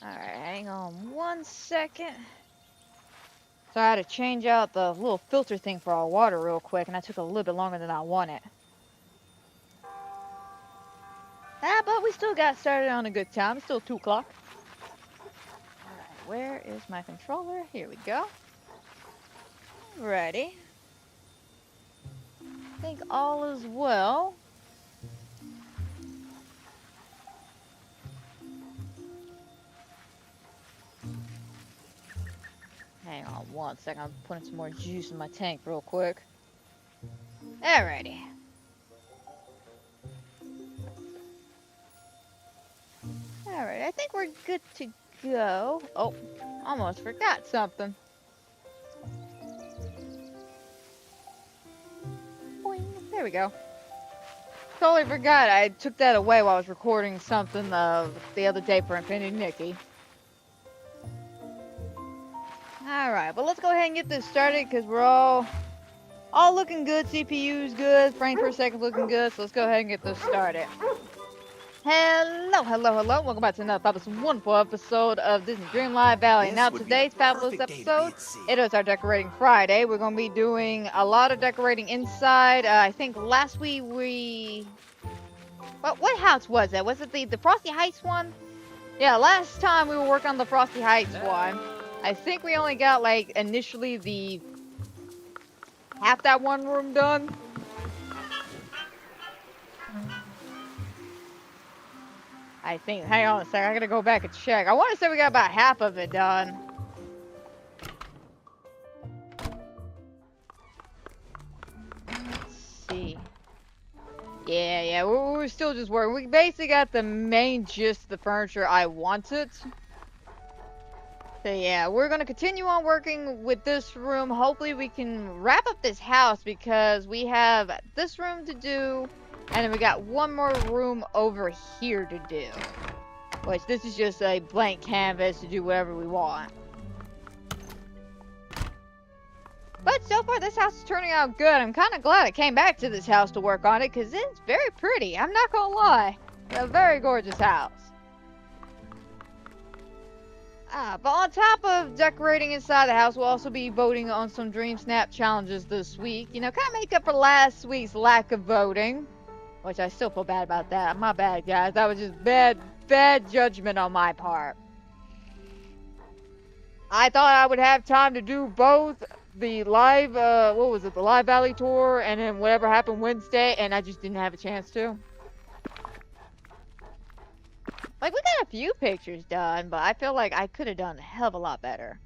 Alright, hang on 1 second. So I had to change out the little filter thing for our water real quick, and that took a little bit longer than I wanted. But we still got started on a good time. It's still 2 o'clock. Alright, where is my controller? Here we go. Ready. I think all is well. Hang on 1 second. I'm putting some more juice in my tank real quick. Alrighty. Alright, I think we're good to go. Oh, almost forgot something. Boing. There we go. Totally forgot. I took that away while I was recording something the other day for Infinity Nikki. Alright, but let's go ahead and get this started because we're all looking good. CPU's good. Frame per second looking good. So let's go ahead and get this started. Hello, hello, hello. Welcome back to another fabulous, wonderful episode of Disney Dreamlight Valley. Now today's fabulous episode, it is our Decorating Friday. We're going to be doing a lot of decorating inside. I think last week we... What house was it? Was it the Frosty Heights one? Yeah, last time we were working on the Frosty Heights one. I think we only got, like, initially the... half that one room done. I think, hang on a second, I gotta go back and check. I want to say we got about half of it done. Let's see. Yeah, we're still just working. We basically got the main gist of the furniture I wanted. So yeah, we're gonna continue on working with this room. Hopefully we can wrap up this house because we have this room to do, and then we got one more room over here to do. Which this is just a blank canvas to do whatever we want. But so far this house is turning out good. I'm kind of glad I came back to this house to work on it because it's very pretty. I'm not gonna lie. It's a very gorgeous house. But on top of decorating inside the house, we'll also be voting on some Dreamsnap challenges this week. You know, kind of make up for last week's lack of voting. Which I still feel bad about that. My bad, guys. That was just bad judgment on my part. I thought I would have time to do both the live, what was it, the Live Valley tour, and then whatever happened Wednesday, and I just didn't have a chance to. Like, we got a few pictures done, but I feel like I could have done a hell of a lot better.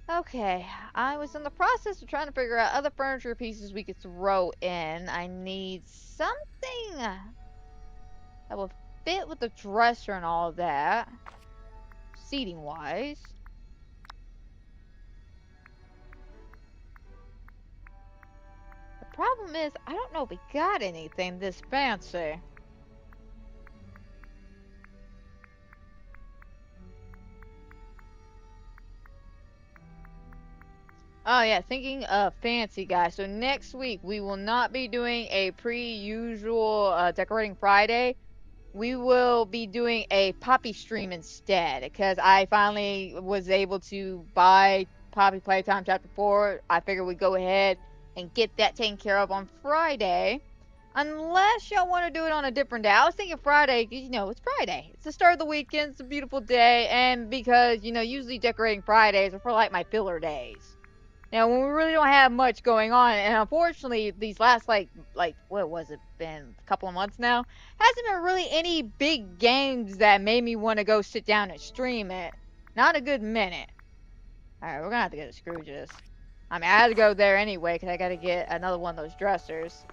Okay, I was in the process of trying to figure out other furniture pieces we could throw in. I need something that will fit with the dresser and all of that, seating-wise. The problem is, I don't know if we got anything this fancy. Oh yeah, thinking of fancy, guys. So next week we will not be doing a pre-usual Decorating Friday. We will be doing a Poppy stream instead, because I finally was able to buy Poppy Playtime Chapter 4. I figured we'd go ahead and get that taken care of on Friday. Unless y'all want to do it on a different day. I was thinking Friday, because, you know, it's Friday. It's the start of the weekend. It's a beautiful day. And because, you know, usually Decorating Fridays are for, like, my filler days. Now, when we really don't have much going on, and unfortunately, these last, like, what was it, been a couple of months now? Hasn't been really any big games that made me want to go sit down and stream it. Not a good minute. Alright, we're gonna have to get a Scrooge's. I mean, I had to go there anyway, because I gotta get another one of those dressers.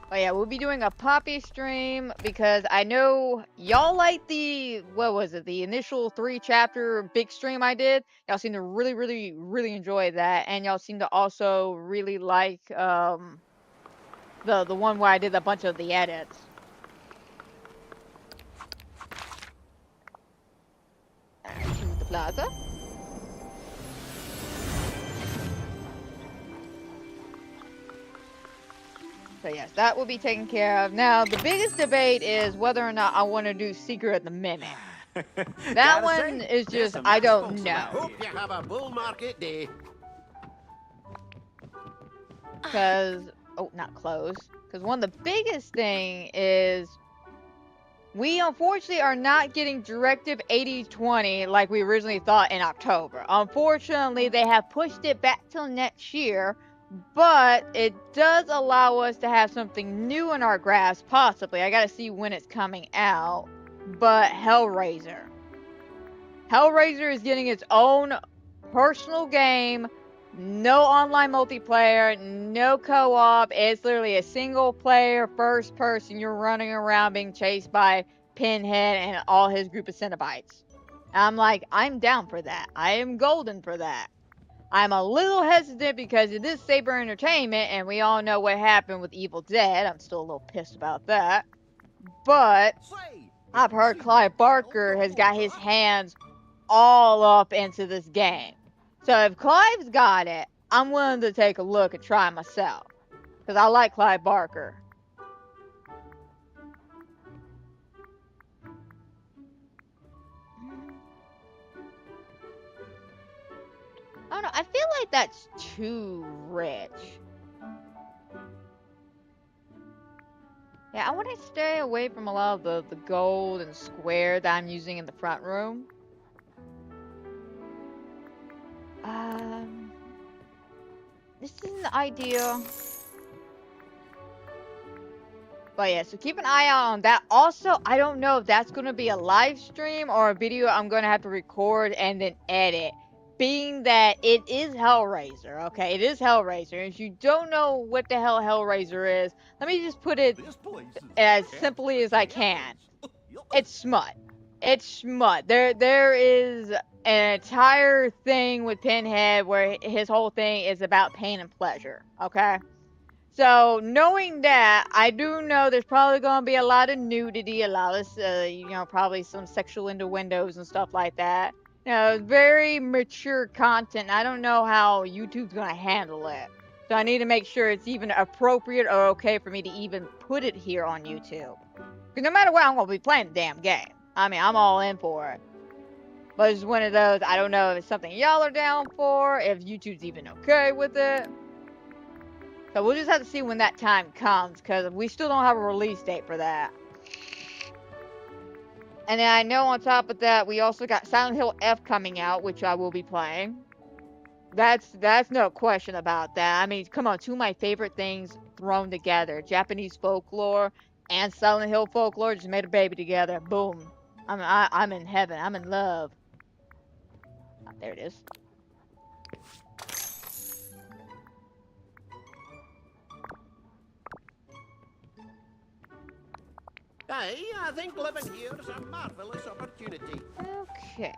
But yeah, we'll be doing a Poppy stream because I know y'all like the, what was it, the initial 3-chapter big stream I did. Y'all seem to really enjoy that, and y'all seem to also really like the one where I did a bunch of the edits. Choose the plaza. So yes, that will be taken care of. Now, the biggest debate is whether or not I want to do Secret at the Mimic. That one is just, I don't know. Hope you have a bull market day. Because, oh, not close. Because one of the biggest thing is we unfortunately are not getting Directive 8020 like we originally thought in October. Unfortunately, they have pushed it back till next year. But it does allow us to have something new in our grasp, possibly. I gotta see when it's coming out. But Hellraiser. Hellraiser is getting its own personal game. No online multiplayer, no co-op. It's literally a single player, first person. You're running around being chased by Pinhead and all his group of Cenobites. I'm like, I'm down for that. I am golden for that. I'm a little hesitant because it is Saber Entertainment, and we all know what happened with Evil Dead. I'm still a little pissed about that. But I've heard Clive Barker has got his hands all up into this game. So if Clive's got it, I'm willing to take a look and try myself. Because I like Clive Barker. I don't know, I feel like that's too rich. Yeah, I want to stay away from a lot of the gold and square that I'm using in the front room. This isn't ideal. But yeah, so keep an eye out on that. Also, I don't know if that's going to be a live stream or a video I'm going to have to record and then edit. Being that it is Hellraiser, okay? It is Hellraiser. If you don't know what the hell Hellraiser is, let me just put it as simply as I can. It's smut. It's smut. There is an entire thing with Pinhead where his whole thing is about pain and pleasure, okay? So, knowing that, I do know there's probably going to be a lot of nudity, a lot of, you know, probably some sexual innuendos and stuff like that. You know, very mature content. I don't know how YouTube's going to handle it. So I need to make sure it's even appropriate or okay for me to even put it here on YouTube. Because no matter what, I'm going to be playing the damn game. I mean, I'm all in for it. But it's one of those, I don't know if it's something y'all are down for, if YouTube's even okay with it. So we'll just have to see when that time comes, because we still don't have a release date for that. And then I know on top of that, we also got Silent Hill F coming out, which I will be playing. That's no question about that. I mean, come on, two of my favorite things thrown together: Japanese folklore and Silent Hill folklore just made a baby together. Boom. I'm in heaven. I'm in love. Oh, there it is. Hey, I think living here is a marvelous opportunity. Okay.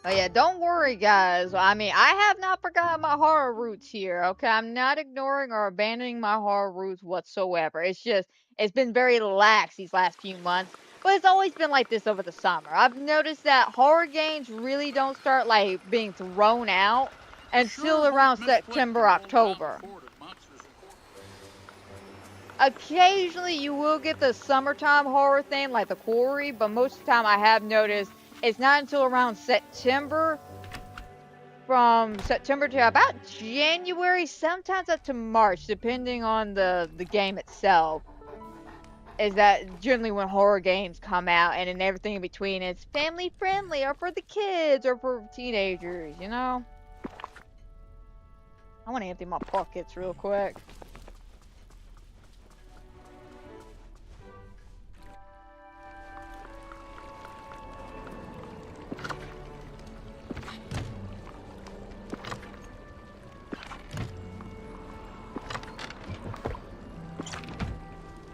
Oh yeah, don't worry guys. I mean, I have not forgotten my horror roots here, okay? I'm not ignoring or abandoning my horror roots whatsoever. It's just, it's been very lax these last few months, but it's always been like this over the summer. I've noticed that horror games really don't start like being thrown out until around September, October. Occasionally you will get the summertime horror thing like the Quarry, but most of the time I have noticed it's not until around September, from September to about January, sometimes up to March, depending on the game itself. Is that generally when horror games come out, and then everything in between is family friendly or for the kids or for teenagers, you know? I want to empty my pockets real quick.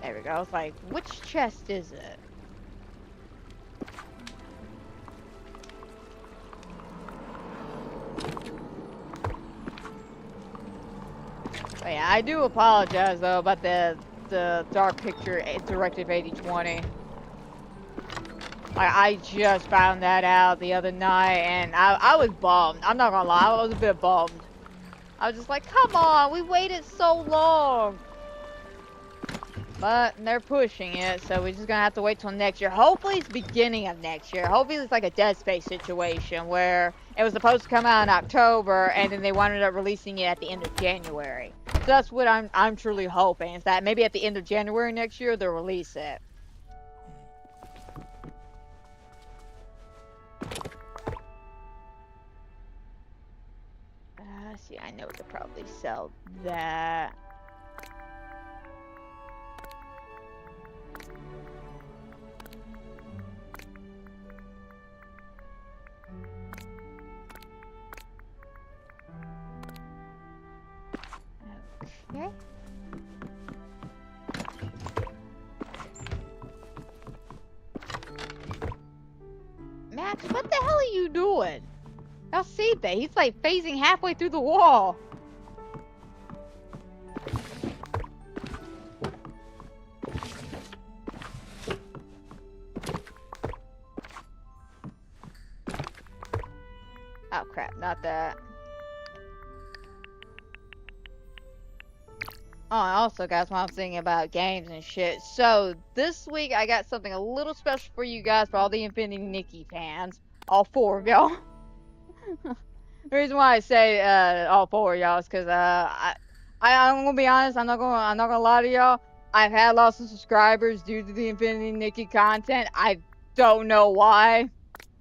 There we go. It's like, which chest is it? But yeah, I do apologize though about the dark picture directive 8020. I just found that out the other night, and I was bummed. I'm not gonna lie, I was a bit bummed. I was just like, come on, we waited so long. But they're pushing it, so we're just gonna have to wait till next year. Hopefully it's beginning of next year. Hopefully it's like a Dead Space situation where it was supposed to come out in October, and then they wound up releasing it at the end of January. So that's what I'm truly hoping, is that maybe at the end of January next year they'll release it. See, I know we could probably sell that. Okay. Max, what the hell are you doing? Y'all see that? He's like phasing halfway through the wall. Oh crap, not that. Oh, and also, guys, while I'm thinking about games and shit, so this week I got something a little special for you guys, for all the Infinity Nikki fans, all four of y'all. The reason why I say all four of y'all is because I'm gonna be honest, I'm not gonna lie to y'all. I've had lots of subscribers due to the Infinity Nikki content. I don't know why.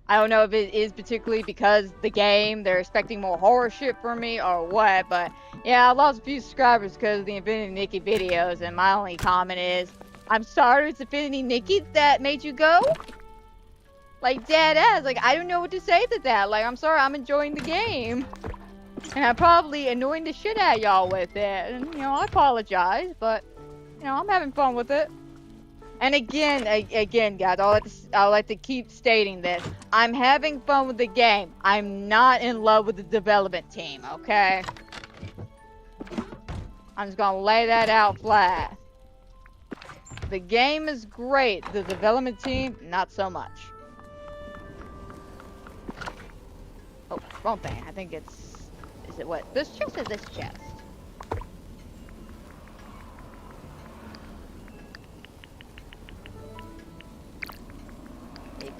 I don't know if it is particularly because the game, they're expecting more horror shit from me or what, but yeah, I lost a few subscribers because of the Infinity Nikki videos, and my only comment is, I'm sorry, it's Infinity Nikki that made you go? Like, dead ass, like, I don't know what to say to that. Like, I'm sorry, I'm enjoying the game. And I'm probably annoying the shit out of y'all with it, and, you know, I apologize, but, you know, I'm having fun with it. And again, guys, I like to keep stating this. I'm having fun with the game. I'm not in love with the development team, okay? I'm just gonna lay that out flat. The game is great. The development team, not so much. Oh, wrong thing. I think it's... Is it what? This chest or this chest?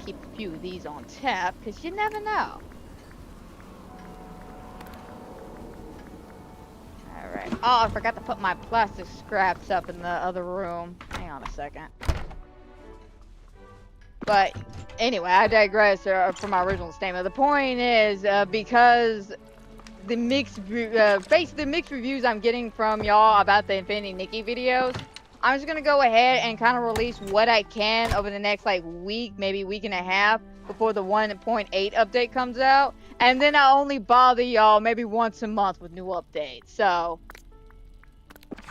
Keep a few of these on tap, because you never know. Alright. Oh, I forgot to put my plastic scraps up in the other room. Hang on a second. But anyway, I digress from my original statement. The point is, because the basically the mixed reviews I'm getting from y'all about the Infinity Nikki videos, I'm just gonna go ahead and kind of release what I can over the next like week, maybe week and a half before the 1.8 update comes out, and then I only bother y'all maybe once a month with new updates. So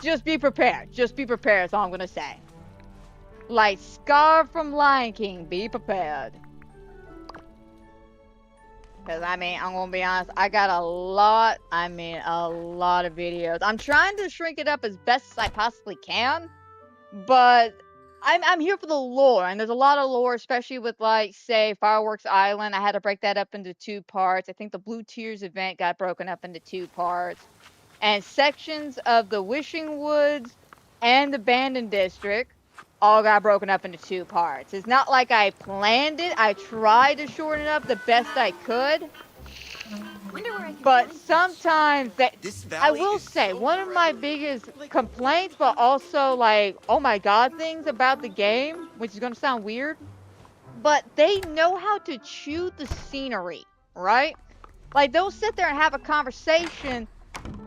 just be prepared. Just be prepared. That's all I'm gonna say. Like Scar from Lion King, be prepared. Because, I mean, I'm going to be honest, I got a lot of videos. I'm trying to shrink it up as best as I possibly can, but I'm here for the lore, and there's a lot of lore, especially with, like, say, Fireworks Island. I had to break that up into 2 parts. I think the Blue Tears event got broken up into 2 parts. And sections of the Wishing Woods and the Abandoned District all got broken up into 2 parts. It's not like I planned it. I tried to shorten it up the best I could. But sometimes I will say, one of my biggest complaints, but also like, oh my god things about the game, which is going to sound weird, but they know how to chew the scenery, right? Like, they'll sit there and have a conversation,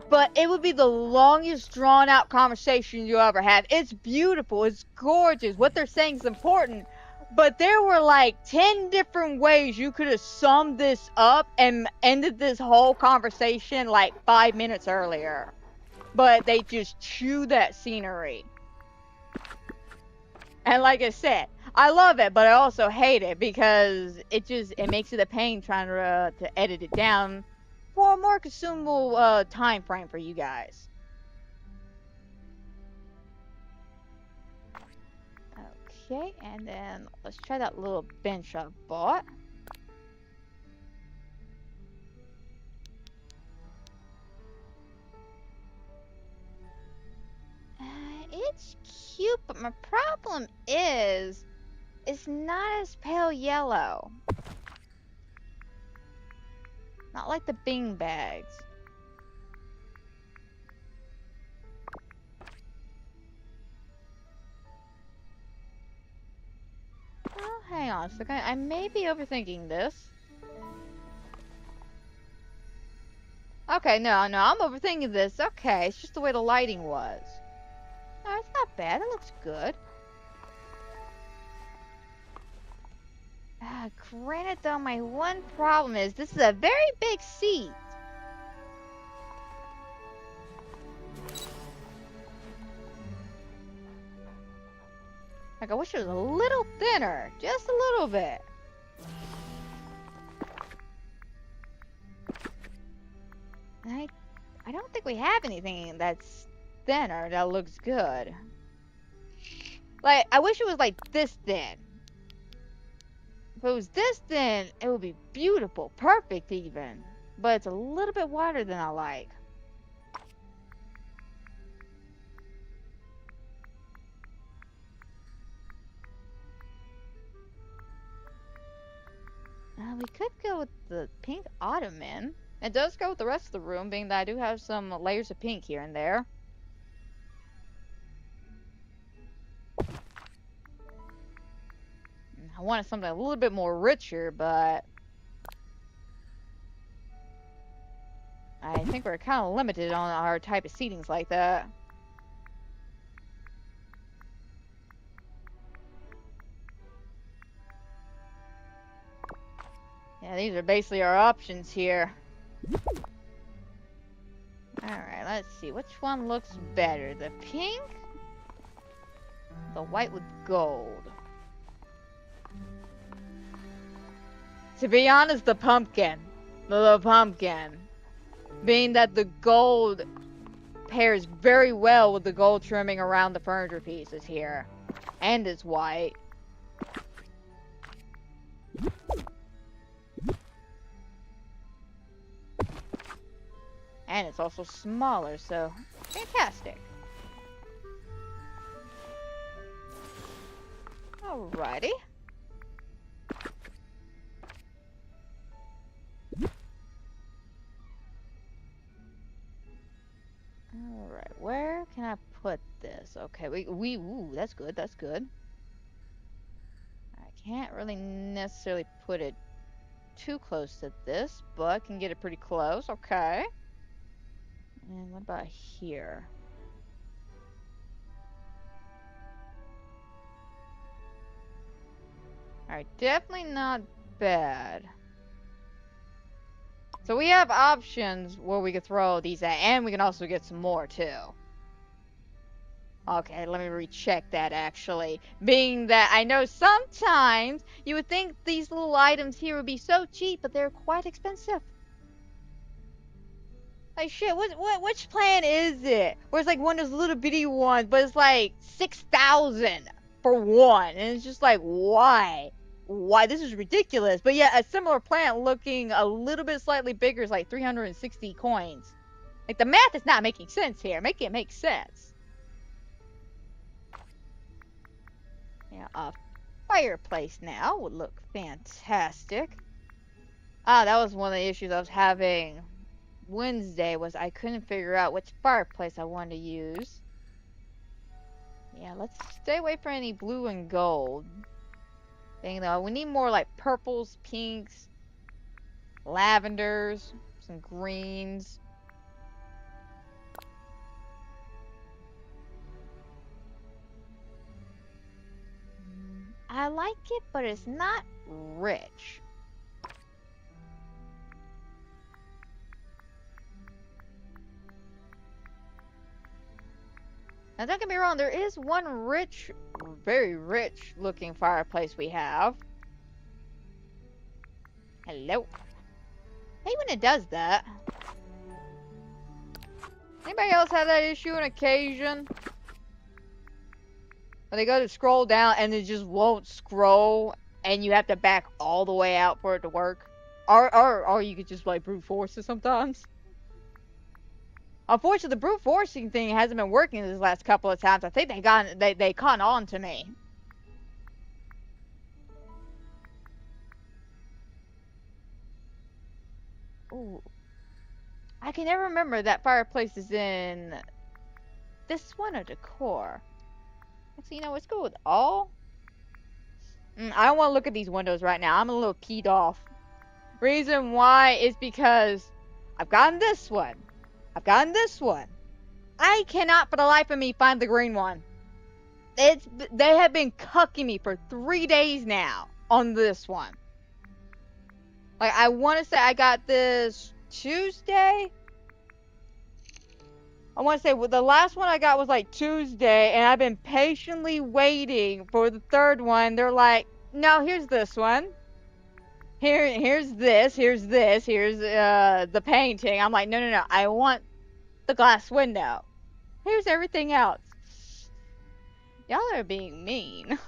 but it would be the longest drawn out conversation you ever have. It's beautiful. It's gorgeous. What they're saying is important. But there were like 10 different ways you could have summed this up and ended this whole conversation like 5 minutes earlier. But they just chew that scenery. And like I said, I love it, but I also hate it because it makes it a pain trying to edit it down for a more consumable time frame for you guys. Okay, and then let's try that little bench I bought. It's cute, but my problem is it's not as pale yellow. Not like the Bing bags. Oh, hang on a second. I may be overthinking this. Okay, no, I'm overthinking this. Okay, it's just the way the lighting was. Oh, it's not bad. It looks good. Granted, though, my one problem is this is a very big seat. Like, I wish it was a little thinner. Just a little bit. I don't think we have anything that's thinner that looks good. Like, I wish it was like this thin. If it was this thin, it would be beautiful. Perfect, even. But it's a little bit wider than I like. We could go with the pink ottoman. It does go with the rest of the room, being that I do have some layers of pink here and there. I wanted something a little bit more richer, but I think we're kind of limited on our type of seatings like that. Yeah, these are basically our options here. Alright, let's see. Which one looks better? The pink? The white with gold? To be honest, the pumpkin. The pumpkin. Being that the gold pairs very well with the gold trimming around the furniture pieces here. And it's white. And it's also smaller, so fantastic. Alrighty. Alright, where can I put this? Okay, ooh, that's good, that's good. Alright, Can't really necessarily put it too close to this, but can get it pretty close. Okay. And what about here? Alright, definitely not bad. So we have options where we could throw these at, and we can also get some more too. Okay, let me recheck that actually. Being that I know sometimes you would think these little items here would be so cheap, but they're quite expensive. Like shit, which plan is it? Where it's like one of those little bitty ones, but it's like 6,000 for one, and it's just like why? Why this is ridiculous? But yeah, a similar plant looking a little bit slightly bigger is like 360 coins. Like the math is not making sense here. Make it make sense. Yeah, a fireplace now would look fantastic. Ah, that was one of the issues I was having Wednesday was I couldn't figure out which fireplace I wanted to use. Yeah, let's stay away from any blue and gold. Thing though, we need more like purples, pinks, lavenders, some greens. I like it, but it's not rich. Now don't get me wrong, there is one rich, very rich looking fireplace we have. Hello. Hey, when it does that. Anybody else have that issue on occasion? When they go to scroll down and it just won't scroll and you have to back all the way out for it to work? Or you could just like brute force it sometimes. Unfortunately, the brute forcing thing hasn't been working these last couple of times. I think they caught on to me. Ooh. I can never remember that fireplace is in this one or decor. Actually, you know, let's go with all. I don't want to look at these windows right now. I'm a little peed off. Reason why is because I've gotten this one. I've gotten this one. I cannot for the life of me find the green one. They have been cucking me for 3 days now on this one. Like, I want to say I got this Tuesday. I want to say the last one I got was like Tuesday, and I've been patiently waiting for the third one. They're like, no, here's this one. Here's this, here's the painting. I'm like, no, I want the glass window. Here's everything else. Y'all are being mean.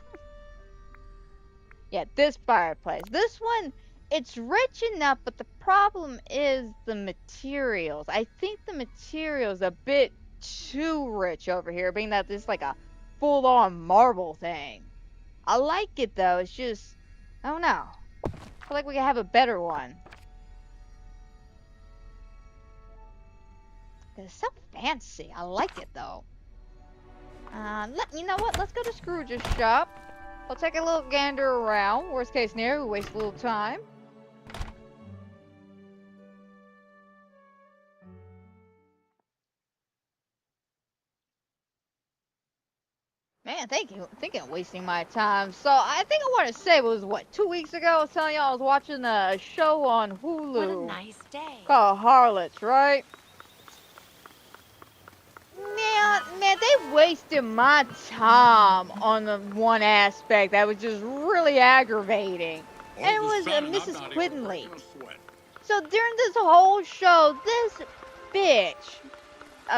Yeah, this fireplace. This one, it's rich enough, but the problem is the materials. I think the material's a bit too rich over here, being that this is like a full-on marble thing. I like it though, it's just, I don't know. I feel like we could have a better one. It's so fancy. I like it though. You know what? Let's go to Scrooge's shop. We'll take a little gander around. Worst case scenario, we waste a little time. Man, thank you. Thinking of wasting my time. So I think I want to say it was what 2 weeks ago. I was telling y'all I was watching a show on Hulu. What a nice day. Called Harlots, right? Man, they wasted my time on the one aspect that was just really aggravating. And it was Mrs. Quinley. So during this whole show, this bitch.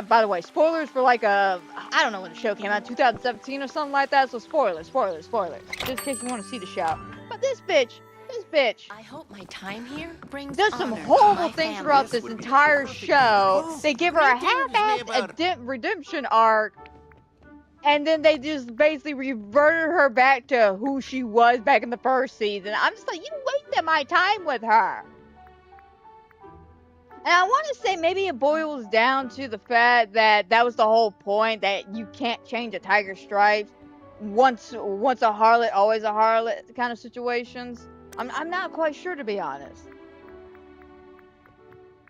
By the way, spoilers for like I don't know when the show came out, 2017 or something like that. So spoilers. Just in case you want to see the show. But this bitch. I hope my time here brings does some honor to horrible my things family. throughout this entire show. They give her a half-assed redemption arc, and then they just basically reverted her back to who she was back in the first season. I'm just like, you wasted my time with her. And I want to say maybe it boils down to the fact that was the whole point, that you can't change a tiger stripes. once a harlot, always a harlot kind of situations. I'm not quite sure, to be honest.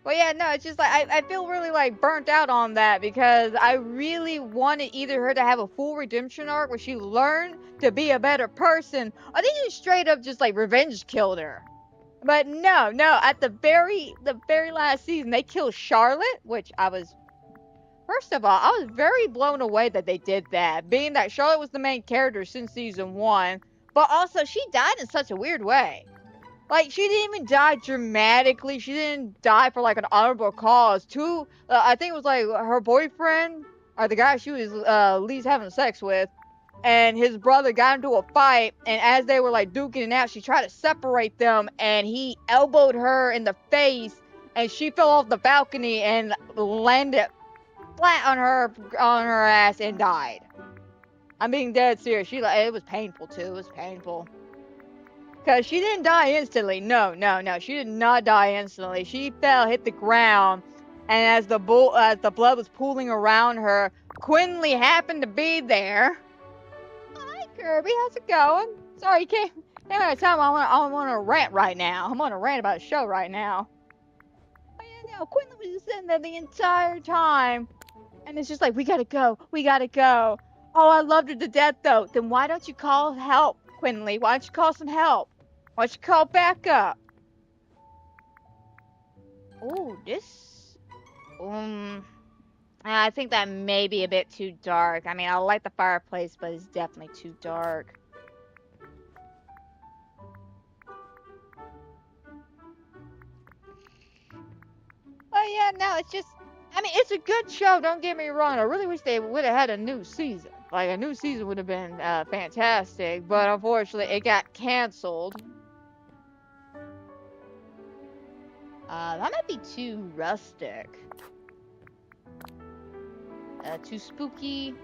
But yeah, no, it's just like I feel really like burnt out on that because I really wanted either her to have a full redemption arc where she learned to be a better person, or they just straight up just like revenge killed her. But no, at the very last season they killed Charlotte, which I was, first of all, I was very blown away that they did that, being that Charlotte was the main character since season 1, but also she died in such a weird way. Like, she didn't even die dramatically. She didn't die for, like, an honorable cause. I think it was, like, her boyfriend, or the guy she was, least having sex with, and his brother got into a fight, and as they were, like, duking it out, she tried to separate them, and he elbowed her in the face, and she fell off the balcony and landed flat on her ass and died. I'm being dead serious. It was painful, too. It was painful. Because she didn't die instantly. No. She did not die instantly. She fell, hit the ground, and as the blood was pooling around her, Quinley happened to be there. Hi, Kirby. How's it going? Sorry, came at a time I want to rant right now. I'm on a rant about a show right now. But yeah, no, Quinley was just sitting there the entire time, and it's just like, we gotta go. Oh, I loved her to death, though. Then why don't you call help, Quinley? Why don't you call some help? Why don't you call backup? Oh, this... I think that may be a bit too dark. I mean, I like the fireplace, but it's definitely too dark. Oh, yeah, no, it's just... I mean, it's a good show, don't get me wrong. I really wish they would have had a new season. Like, a new season would have been fantastic, but unfortunately, it got canceled. That might be too rustic. Too spooky.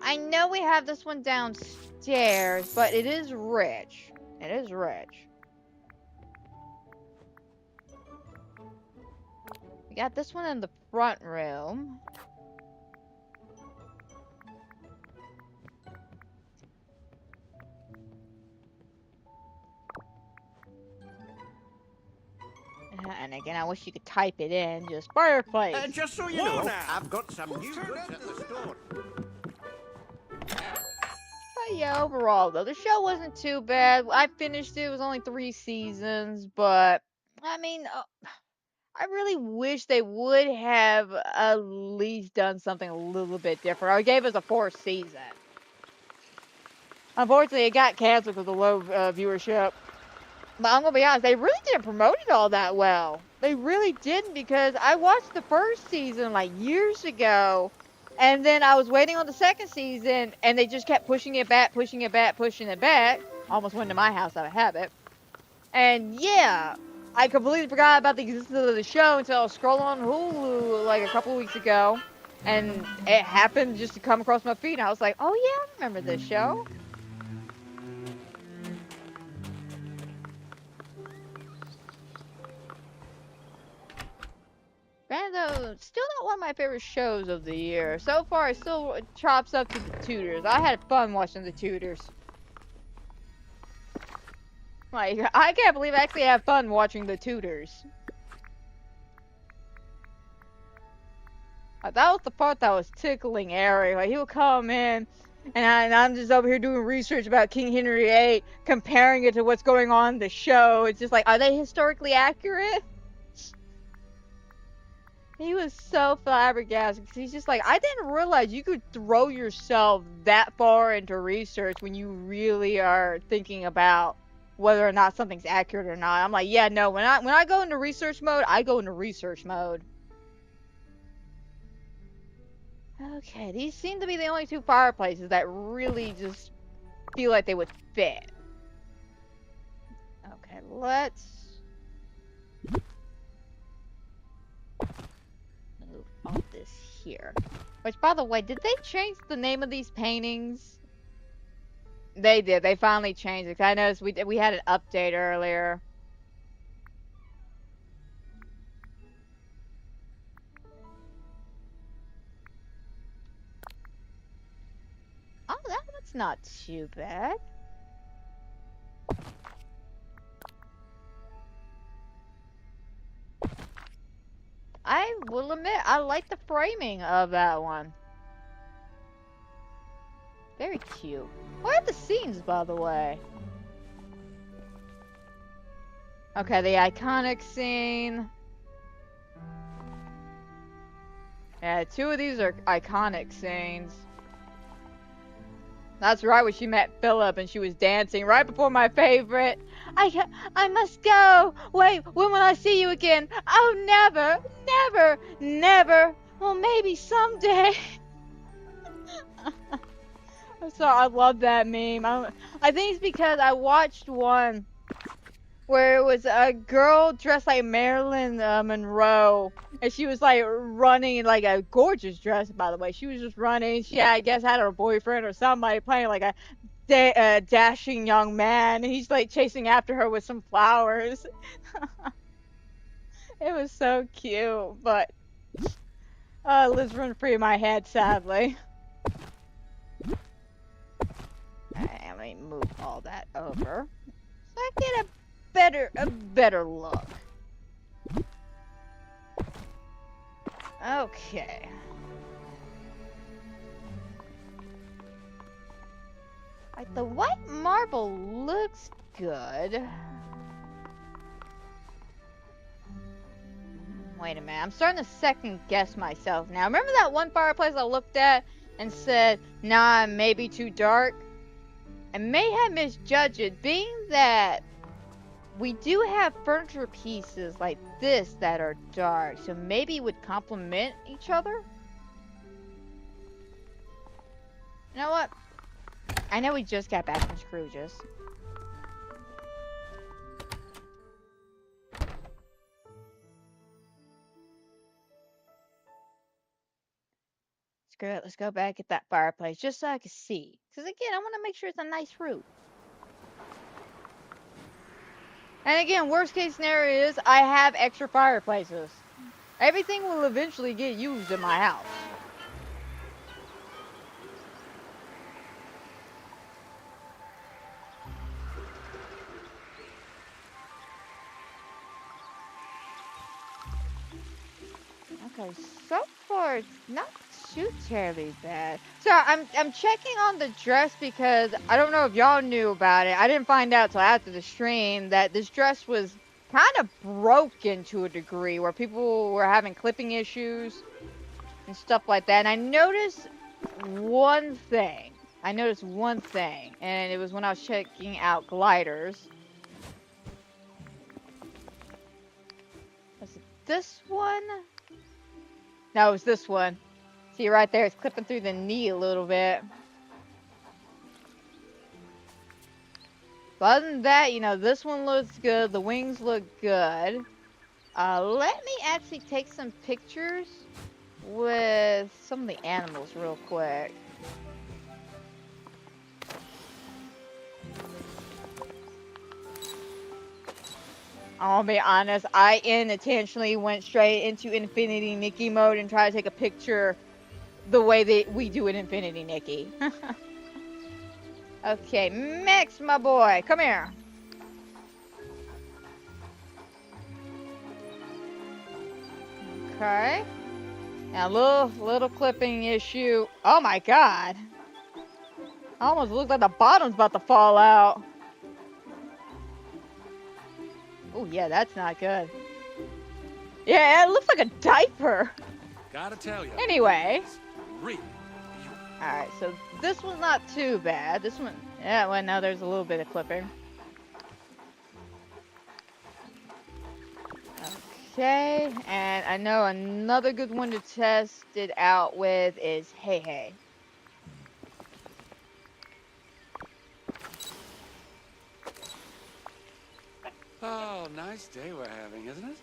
I know we have this one downstairs, but it is rich. It is rich. We got this one in the front room. And again, I wish you could type it in, just fireplace. Just so you know, I've got some new goods at the store. But yeah, overall though, the show wasn't too bad. I finished it. It was only 3 seasons, but I mean, I really wish they would have at least done something a little bit different, or gave us a 4th season. Unfortunately, it got canceled because of low viewership. But I'm gonna be honest, they really didn't promote it all that well. They really didn't, because I watched the 1st season like years ago, and then I was waiting on the 2nd season, and they just kept pushing it back. Almost went to my house out of habit. And yeah, I completely forgot about the existence of the show until I was scrolling on Hulu like a couple of weeks ago, and it happened just to come across my feed, and I was like, oh yeah, I remember this show. Though, still not one of my favorite shows of the year. So far, it still chops up to the Tudors. I had fun watching the Tudors. Like, I can't believe I actually had fun watching the Tudors. That was the part that was tickling Eric. Like, he would come in, and I'm just over here doing research about King Henry VIII, comparing it to what's going on in the show. It's just like, are they historically accurate? He was so flabbergasted because he's just like, I didn't realize you could throw yourself that far into research when you really are thinking about whether or not something's accurate or not. I'm like, yeah, no, when I go into research mode, I go into research mode. Okay, these seem to be the only 2 fireplaces that really just feel like they would fit. Okay, let's all this here. Which, by the way, did they change the name of these paintings? They did. They finally changed it. I noticed we had an update earlier. Oh, that's not too bad. I will admit, I like the framing of that one. Very cute. What are the scenes, by the way? Okay, the iconic scene. Yeah, 2 of these are iconic scenes. That's right, when she met Philip and she was dancing right before my favorite. I must go. Wait, when will I see you again? Oh, never, never, never. Well, maybe someday. I'm sorry, I love that meme. I think it's because I watched one where it was a girl dressed like Marilyn Monroe, and she was like running in like a gorgeous dress, by the way. She was just running. She, I guess, had her boyfriend or somebody playing like a dashing young man, and he's like chasing after her with some flowers. It was so cute, but lives run free in my head, sadly. Alright, let me move all that over so I get a better look. Okay. Like, the white marble looks good. Wait a minute, I'm starting to second guess myself now. Remember that one fireplace I looked at and said, nah, it may be too dark? I may have misjudged it, being that we do have furniture pieces like this that are dark, so maybe would complement each other? You know what? I know we just got back from Scrooge's. Screw it, let's go back at that fireplace just so I can see. Because again, I want to make sure it's a nice room. And again, worst case scenario is I have extra fireplaces. Everything will eventually get used in my house. Okay, so far it's not too terribly bad. So I'm checking on the dress because I don't know if y'all knew about it. I didn't find out till after the stream that this dress was kind of broken to a degree, where people were having clipping issues and stuff like that. And I noticed one thing. And it was when I was checking out gliders. Was it this one? No, it was this one. See right there, it's clipping through the knee a little bit. But other than that, you know, this one looks good. The wings look good. Let me actually take some pictures with some of the animals real quick. I'll be honest, I intentionally went straight into Infinity Nikki mode and tried to take a picture the way that we do in Infinity Nikki. Okay, Max, my boy, come here. Okay. Now, little clipping issue. Oh my god. Almost looks like the bottom's about to fall out. Oh yeah, that's not good. Yeah, it looks like a diaper. Gotta tell you. Anyway. Really? Alright, so this one's not too bad. This one, yeah, well, now there's a little bit of clipping. Okay, and I know another good one to test it out with is Hey Hey. Oh, nice day we're having, isn't it?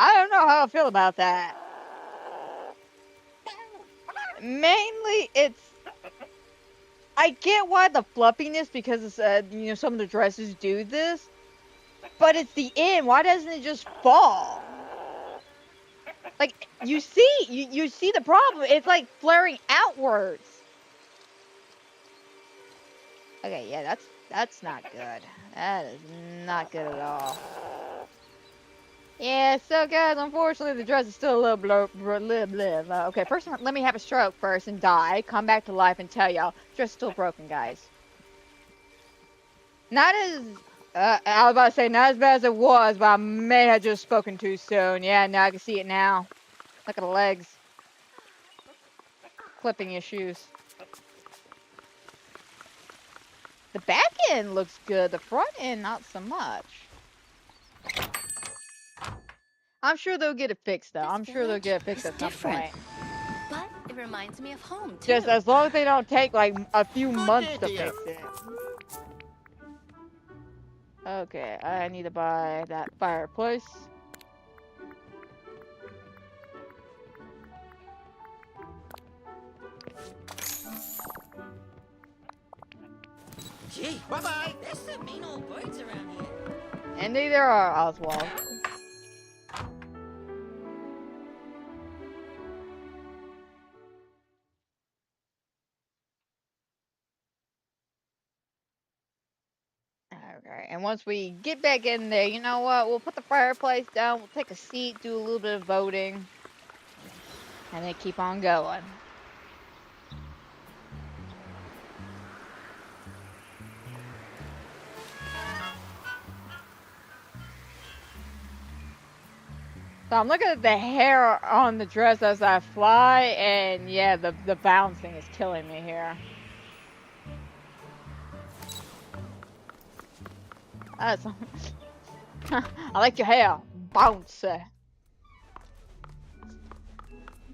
I don't know how I feel about that. Mainly, I get why the fluffiness, because it's, you know, some of the dresses do this, but it's the end. Why doesn't it just fall? Like, you see the problem. It's like flaring outwards. Okay, yeah, that's not good. That is not good at all. Yeah, so guys, unfortunately the dress is still a little blah. Okay, first let me have a stroke first and die, come back to life and tell y'all, dress is still broken, guys. Not as, I was about to say, not as bad as it was, but I may have just spoken too soon. Yeah, now I can see it now. Look at the legs. Clipping issues. The back end looks good, the front end not so much. I'm sure they'll get it fixed, though. I'm sure they'll get it fixed at some point. But it reminds me of home, too. Just as long as they don't take, like, a few months to idea. fix it. Okay, I need to buy that fireplace. Gee, bye-bye. There's some mean old birds around here. And neither are Oswald. Okay, and once we get back in there, you know what? We'll put the fireplace down, we'll take a seat, do a little bit of voting, and then keep on going. So I'm looking at the hair on the dress as I fly, and yeah, the bouncing is killing me here. That's I like your hair, bouncy.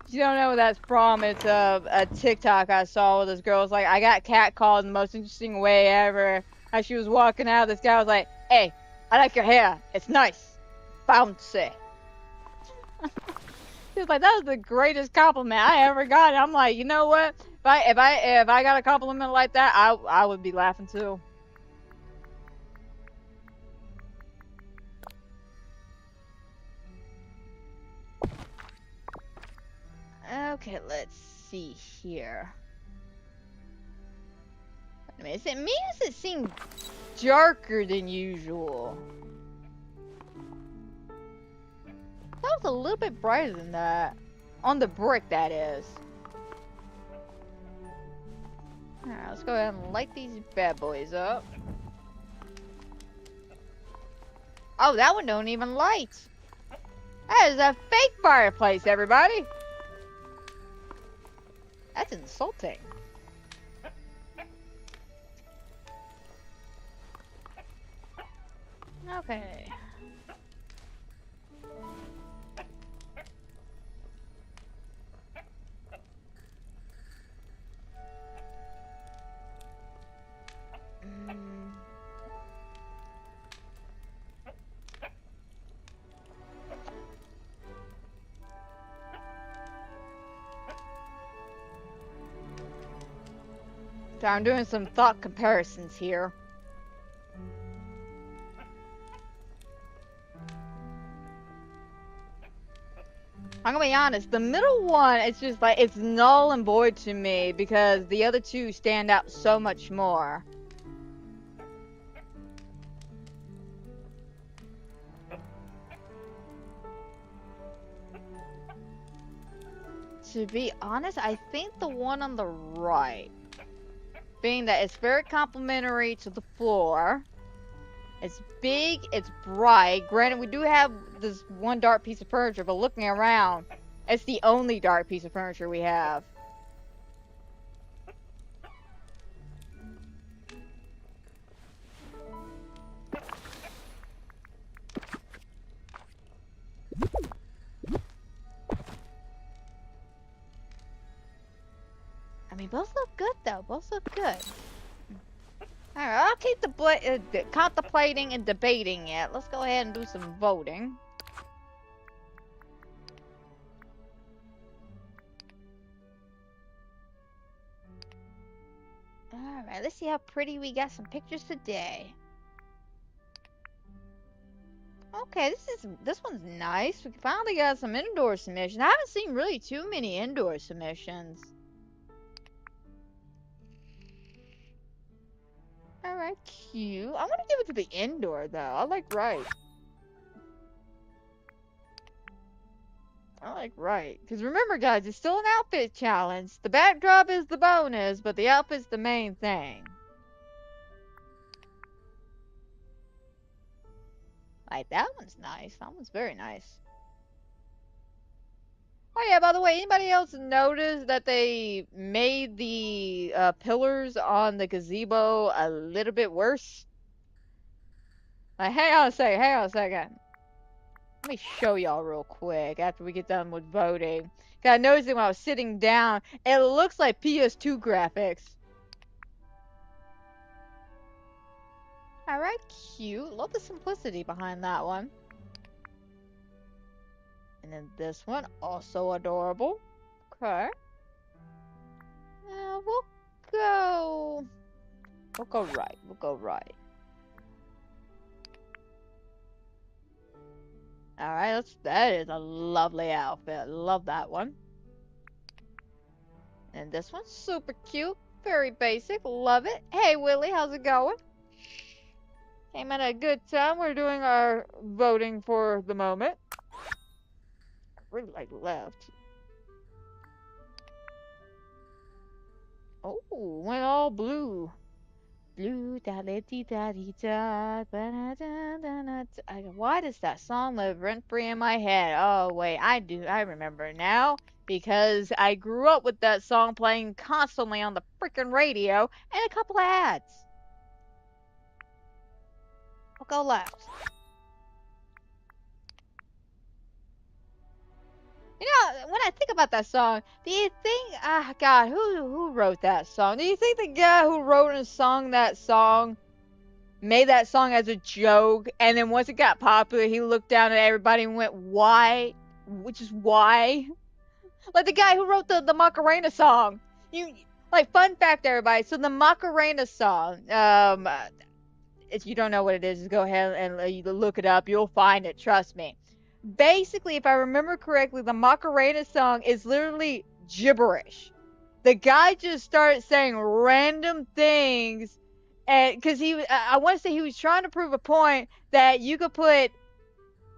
You don't know what that's from. It's a TikTok I saw where this girl was like, I got catcalled in the most interesting way ever. As she was walking out, this guy was like, hey, I like your hair. It's nice. Bouncy. She was like, that was the greatest compliment I ever got. And I'm like, you know what? If I got a compliment like that, I would be laughing too. Okay, let's see here. Wait a minute, is it me or does it seem darker than usual? That was a little bit brighter than that. On the brick, that is. Alright, let's go ahead and light these bad boys up. Oh, that one don't even light. That is a fake fireplace, everybody. That's insulting. Okay. So I'm doing some thought comparisons here. I'm gonna be honest, the middle one, it's just like, it's null and void to me because the other two stand out so much more. To be honest, I think the one on the right, being that it's very complimentary to the floor, it's big, it's bright. Granted, we do have this one dark piece of furniture, but looking around, it's the only dark piece of furniture we have. I mean, both look good though. Both look good. Alright, I'll keep contemplating and debating it. Let's go ahead and do some voting. Alright. Alright, let's see how pretty we got some pictures today. Okay, this one's nice. We finally got some indoor submissions. I haven't seen really too many indoor submissions. Alright, cute. I want to give it to the indoor though. I like right. Because remember guys, it's still an outfit challenge. The backdrop is the bonus, but the outfit's the main thing. Like, that one's nice. That one's very nice. Oh yeah, by the way, anybody else notice that they made the pillars on the gazebo a little bit worse? Like, hang on a second. Let me show y'all real quick after we get done with voting. Cause I noticed it when I was sitting down, it looks like PS2 graphics. Alright, cute. Love the simplicity behind that one. And then this one, also adorable. Okay. Now we'll go right. We'll go right. Alright, that is a lovely outfit. Love that one. And this one's super cute. Very basic. Love it. Hey, Willie, how's it going? Came at a good time. We're doing our voting for the moment. I really like left. Oh, went all blue. Blue da da dee da dee da da da da da. Why does that song live rent free in my head? Oh wait, I remember now because I grew up with that song playing constantly on the freaking radio and a couple of ads. I'll go left. You know, when I think about that song, do you think, God, who wrote that song? Do you think the guy who wrote and sung that song made that song as a joke, and then once it got popular, he looked down at everybody and went, why? Which is why? Like the guy who wrote the Macarena song. Like, fun fact, everybody. So the Macarena song, if you don't know what it is, just go ahead and look it up. You'll find it, trust me. Basically, if I remember correctly, the Macarena song is literally gibberish. The guy just started saying random things, and because I want to say he was trying to prove a point that you could put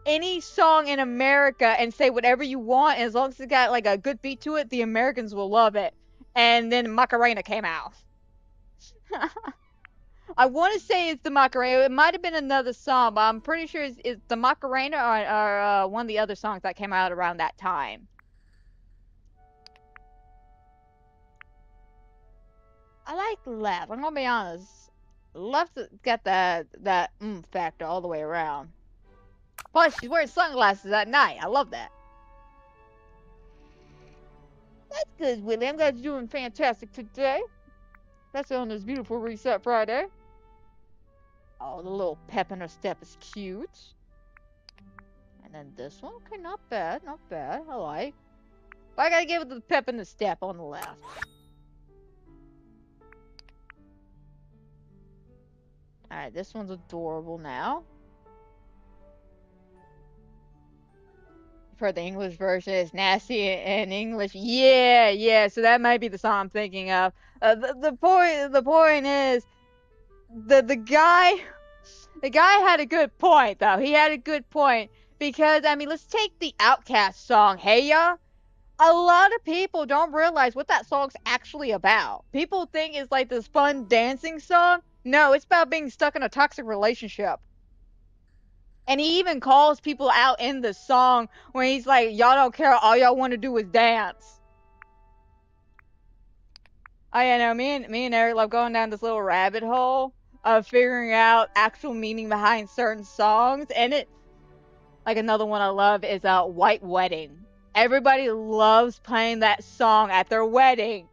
any song in America and say whatever you want, and as long as it's got like a good beat to it, the Americans will love it. And then Macarena came out. I want to say it's the Macarena. It might have been another song, but I'm pretty sure it's the Macarena or one of the other songs that came out around that time. I like left. I'm gonna be honest. Left's got that factor all the way around. Plus, she's wearing sunglasses at night. I love that. That's good, Willie. I'm glad you're doing fantastic today. That's on this beautiful Reset Friday. Oh, the little pep in her step is cute. And then this one, okay, not bad, not bad. I like. But I gotta give it the pep in the step on the left. Alright, this one's adorable now. You've heard the English version. It's nasty in English. Yeah, so that might be the song I'm thinking of. The point is, the guy had a good point, though. He had a good point. Because, I mean, let's take the Outkast song, Hey Ya. A lot of people don't realize what that song's actually about. People think it's like this fun dancing song. No, it's about being stuck in a toxic relationship. And he even calls people out in the song when he's like, y'all don't care, all y'all want to do is dance. Oh yeah, no, me and Eric love going down this little rabbit hole of figuring out actual meaning behind certain songs. And it, like another one I love is White Wedding. Everybody loves playing that song at their wedding.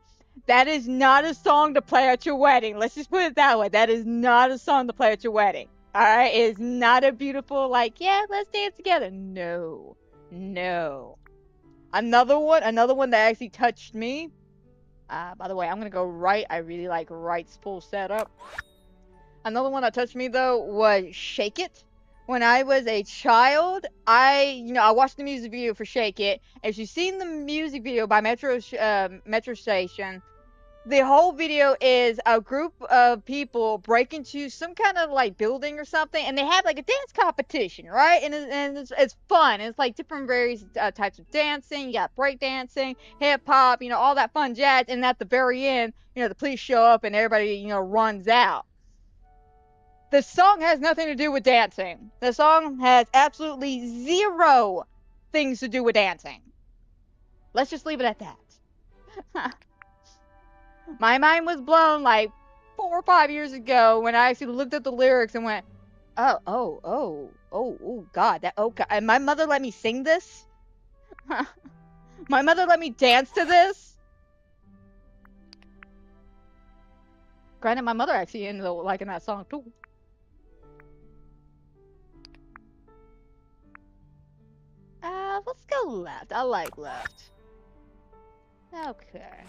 That is not a song to play at your wedding. Let's just put it that way. That is not a song to play at your wedding. Alright? It is not a beautiful, like, yeah, let's dance together. No. Another one that actually touched me. By the way, I'm gonna go right. I really like right's full setup. Another one that touched me though was Shake It. When I was a child, I watched the music video for Shake It. If you've seen the music video by Metro Station, the whole video is a group of people break into some kind of like building or something, and they have like a dance competition, right? And it's fun. It's like different various types of dancing. You got break dancing, hip hop, all that fun jazz. And at the very end, the police show up and everybody, runs out. The song has nothing to do with dancing. The song has absolutely zero things to do with dancing. Let's just leave it at that. My mind was blown like 4 or 5 years ago when I actually looked at the lyrics and went, oh, God, God. And my mother let me sing this? My mother let me dance to this? Granted, my mother actually ended up liking that song too. Let's go left. I like left. Okay.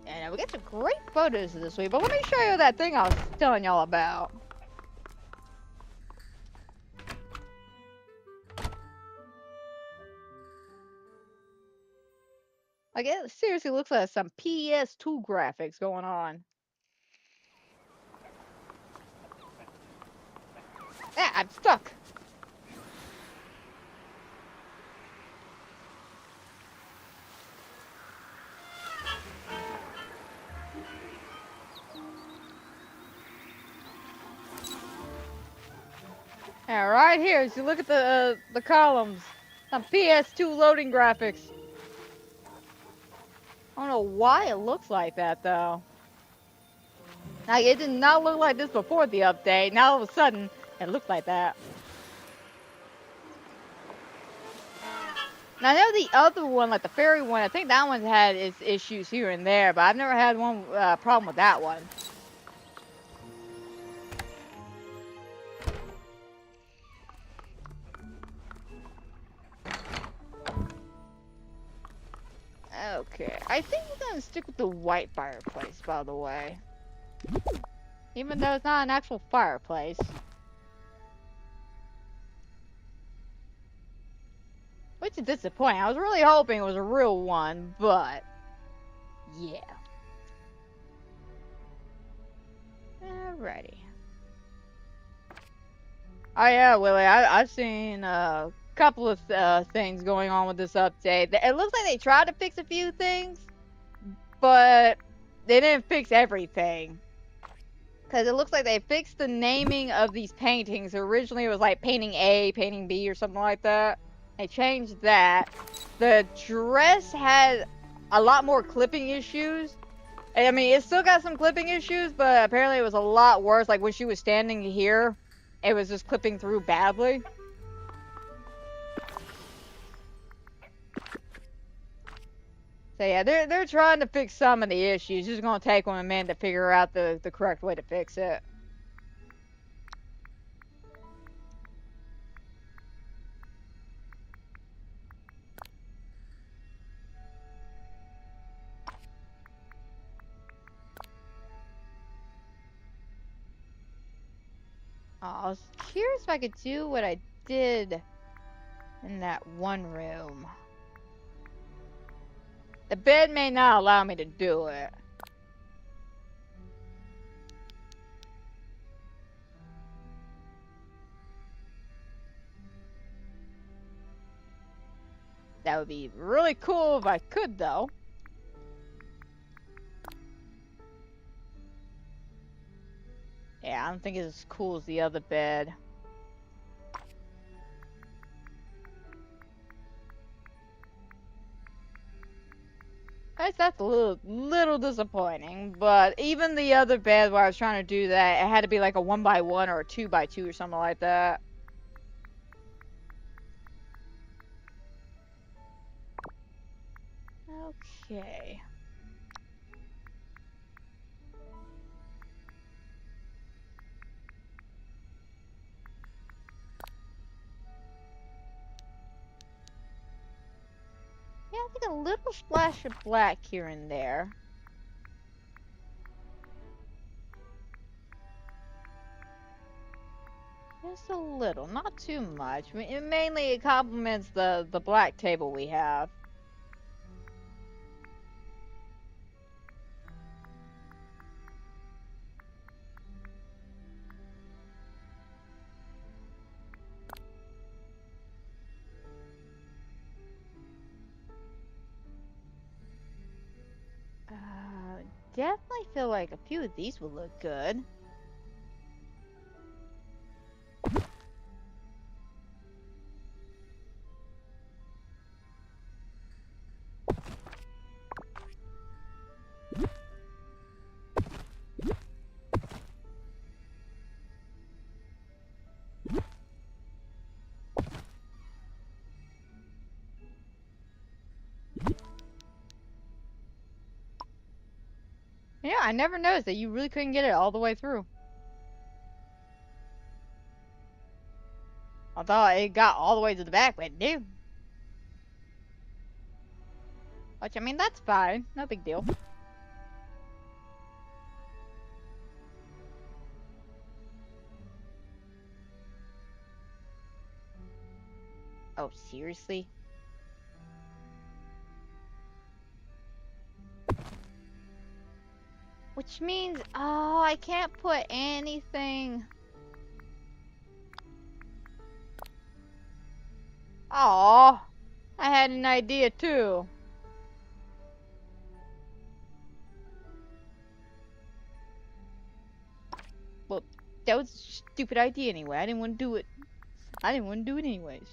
And we got some great photos this week, but let me show you that thing I was telling y'all about. Like, it seriously looks like some PS2 graphics going on. Yeah, I'm stuck. Yeah, right here, as you look at the columns, some PS2 loading graphics. I don't know why it looks like that, though. Like, it did not look like this before the update. Now, all of a sudden, it looks like that. Now, I know the other one, like the fairy one, I think that one had its issues here and there, but I've never had one problem with that one. Okay, I think we're gonna stick with the white fireplace, by the way. Even though it's not an actual fireplace. Which is disappointing. I was really hoping it was a real one, but yeah. Alrighty. Oh yeah, Willie, I've seen a couple of things going on with this update. It looks like they tried to fix a few things, but they didn't fix everything. Because it looks like they fixed the naming of these paintings. Originally it was like painting A, painting B, or something like that. They changed that. The dress had a lot more clipping issues. I mean, it still got some clipping issues, but apparently it was a lot worse. Like when she was standing here, it was just clipping through badly. So yeah, they're trying to fix some of the issues. It's just gonna take them a minute to figure out the correct way to fix it. I was curious if I could do what I did in that one room. The bed may not allow me to do it. That would be really cool if I could, though. Yeah, I don't think it's as cool as the other bed. That's a little disappointing, but even the other bed where I was trying to do that, it had to be like a 1x1 or a 2x2 or something like that. Okay. Yeah, I think a little splash of black here and there. Just a little, not too much. I mean, mainly it complements the black table we have. Definitely feel like a few of these would look good. Yeah, I never noticed that you really couldn't get it all the way through. I thought it got all the way to the back, but no. Which, I mean, that's fine. No big deal. Oh, seriously? Which means, oh, I can't put anything. Oh, I had an idea too. Well, that was a stupid idea anyway. I didn't want to do it. I didn't want to do it anyways.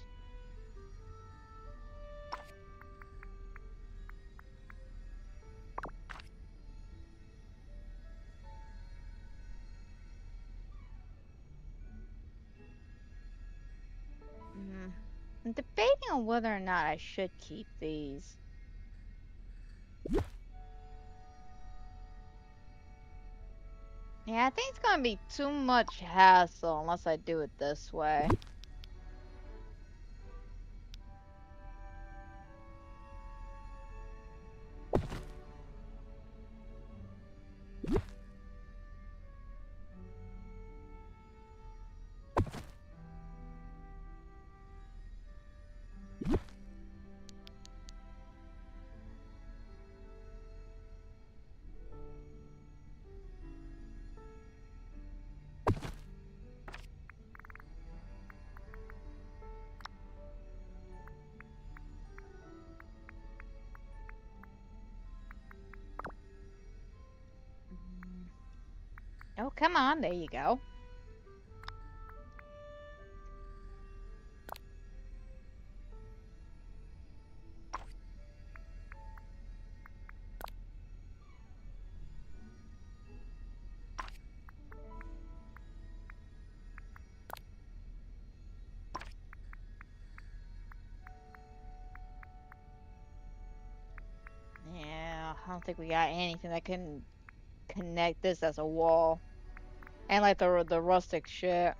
I'm debating on whether or not I should keep these. Yeah, I think it's gonna be too much hassle unless I do it this way. Oh, come on. There you go. Yeah, I don't think we got anything that can connect this as a wall. And like the rustic shit.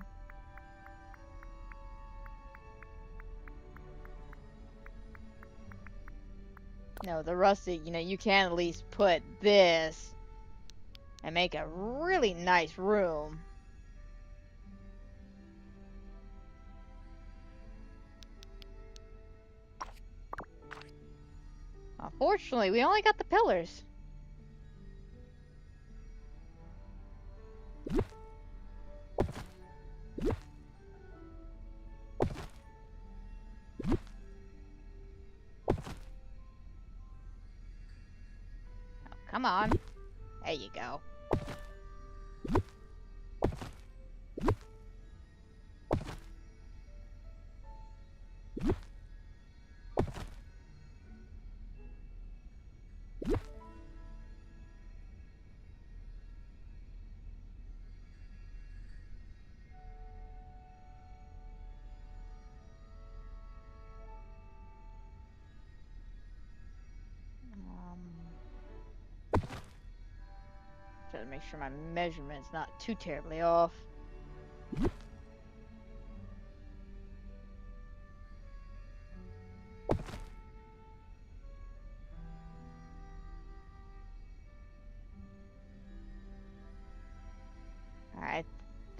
No, the rustic, you can at least put this and make a really nice room. Unfortunately, we only got the pillars. Oh, come on. There you go. Try to make sure my measurement's not too terribly off.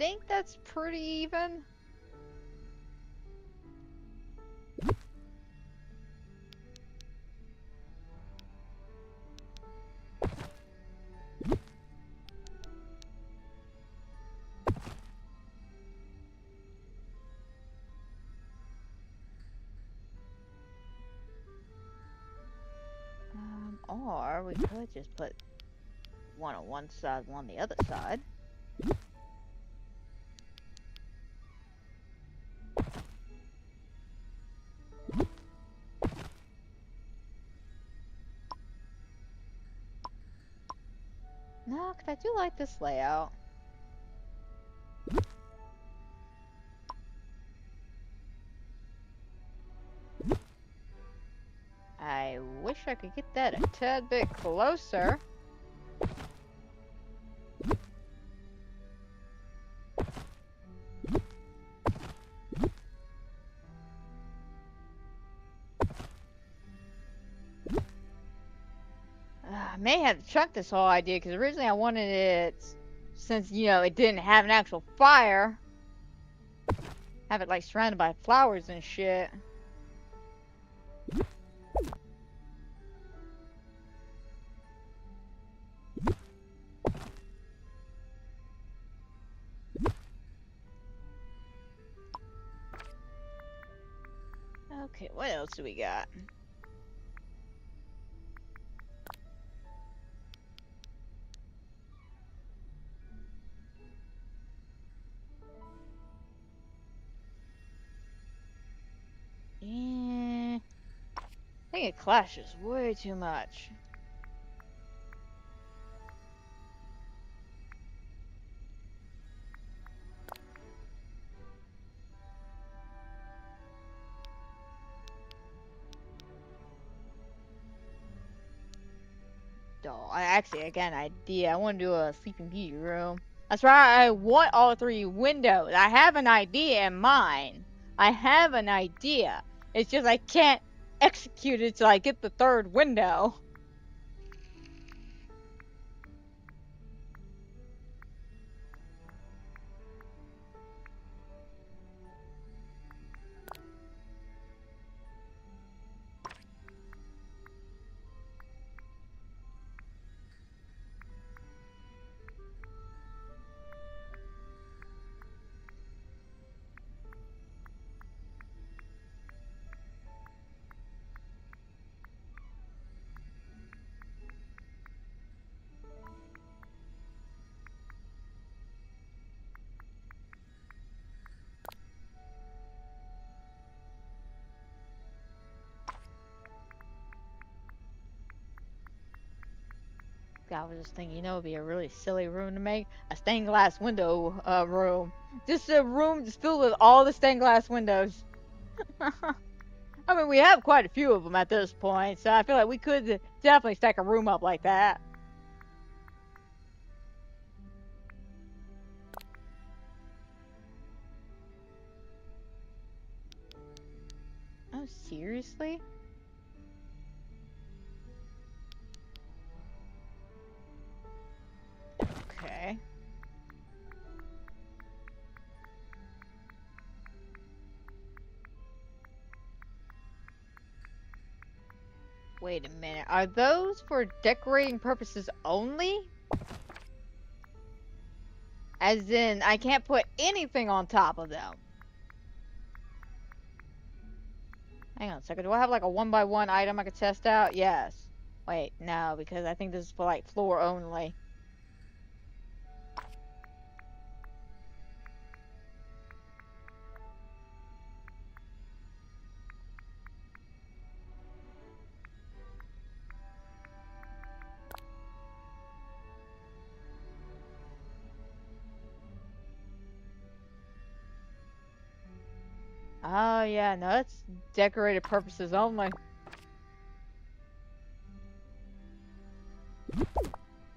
think that's pretty even. Or we could just put one on one side, one on the other side. No, 'cause I do like this layout. I wish I could get that a tad bit closer. I may have to chuck this whole idea because originally I wanted it, since, you know, it didn't have an actual fire, have it like surrounded by flowers and shit. Okay, what else do we got? Yeah, I think it clashes way too much. I got an idea. I want to do a Sleeping Beauty room. That's right, I want all 3 windows. I have an idea in mind. I have an idea. It's just I can't execute it till I get the 3rd window. I was just thinking, you know, it'd be a really silly room to make a stained glass window room. Just a room just filled with all the stained glass windows. I mean, we have quite a few of them at this point, so I feel like we could definitely stack a room up like that. Oh, seriously? Okay. Wait a minute. Are those for decorating purposes only? As in, I can't put anything on top of them. Hang on a second. Do I have like a 1x1 item I could test out? Yes. Wait, no, because I think this is for like floor only. Oh, yeah, no, that's decorated purposes only.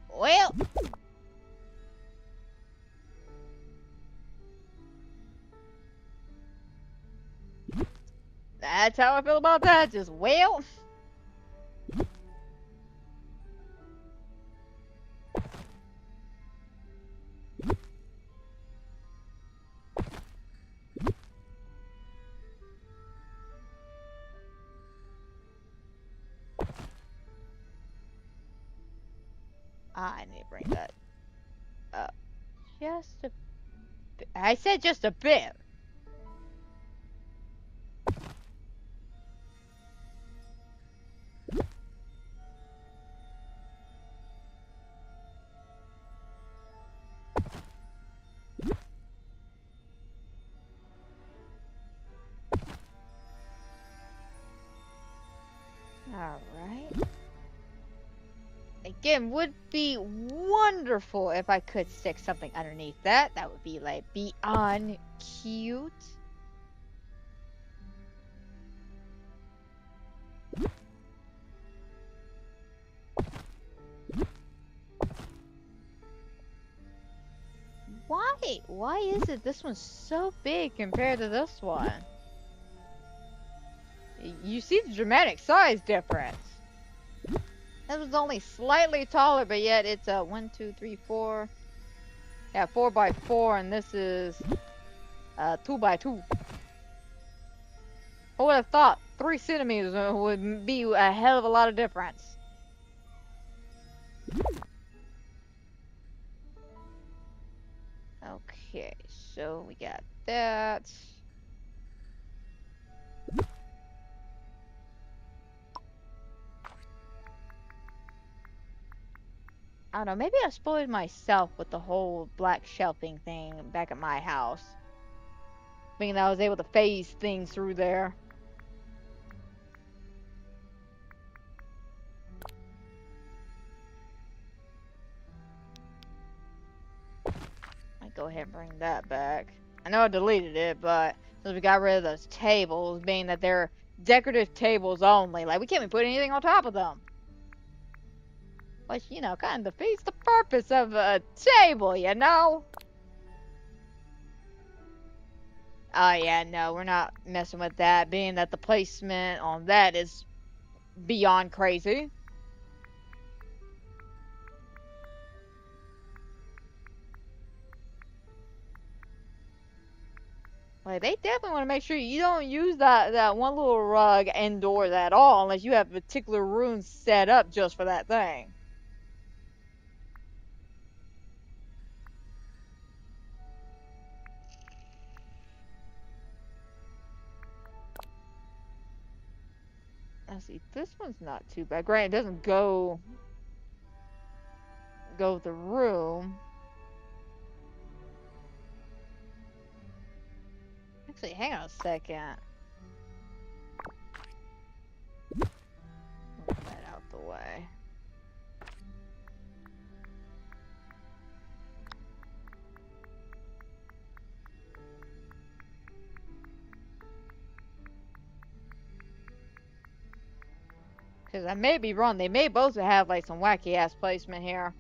Well, that's how I feel about that. Just, well. I need to bring that up just a bit. I said just a bit. Alright. Again, would be wonderful if I could stick something underneath that. That would be like beyond cute. Why? Why is it this one's so big compared to this one? You see the dramatic size difference. That was only slightly taller, but yet it's a 1, 2, 3, 4. Yeah, 4 by 4, and this is 2 by 2. I would have thought 3 centimeters would be a hell of a lot of difference. Okay, so we got that. I don't know, maybe I spoiled myself with the whole black shelving thing back at my house. Meaning I was able to phase things through there. I'd go ahead and bring that back. I know I deleted it, but since we got rid of those tables, being that they're decorative tables only, like we can't even put anything on top of them. Which, you know, kind of defeats the purpose of a table, you know? Oh yeah, no, we're not messing with that, being that the placement on that is beyond crazy. Like, they definitely want to make sure you don't use that one little rug indoors at all, unless you have a particular room set up just for that thing. Let's see, this one's not too bad. Granted, it doesn't go with the room. Actually, hang on a second. Move that out the way. Because I may be wrong. They may both have like some wacky ass placement here.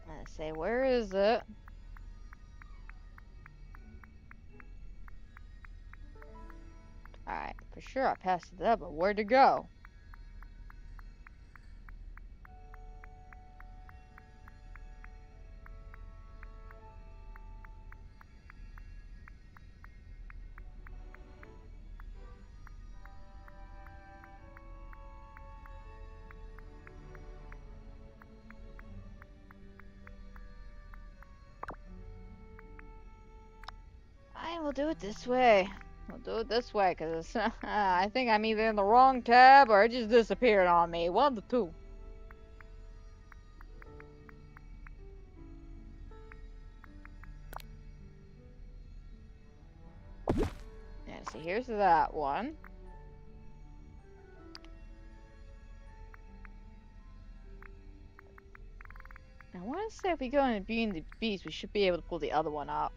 Let's say, where is it? Alright, for sure I passed it up, but where'd it go? I will do it this way. We'll do it this way, because I think I'm either in the wrong tab or it just disappeared on me. One of the two. Yeah, see, here's that one. I want to say if we go into Beauty and the Beast, we should be able to pull the other one up.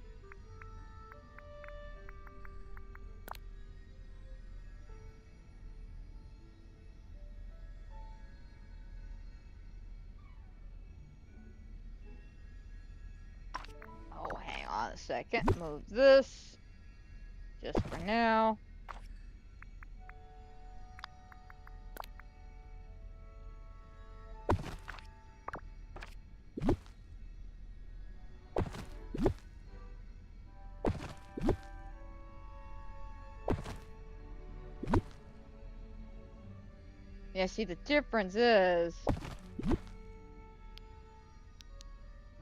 Oh, hang on a second. Move this. Just for now. Yeah, see, the difference is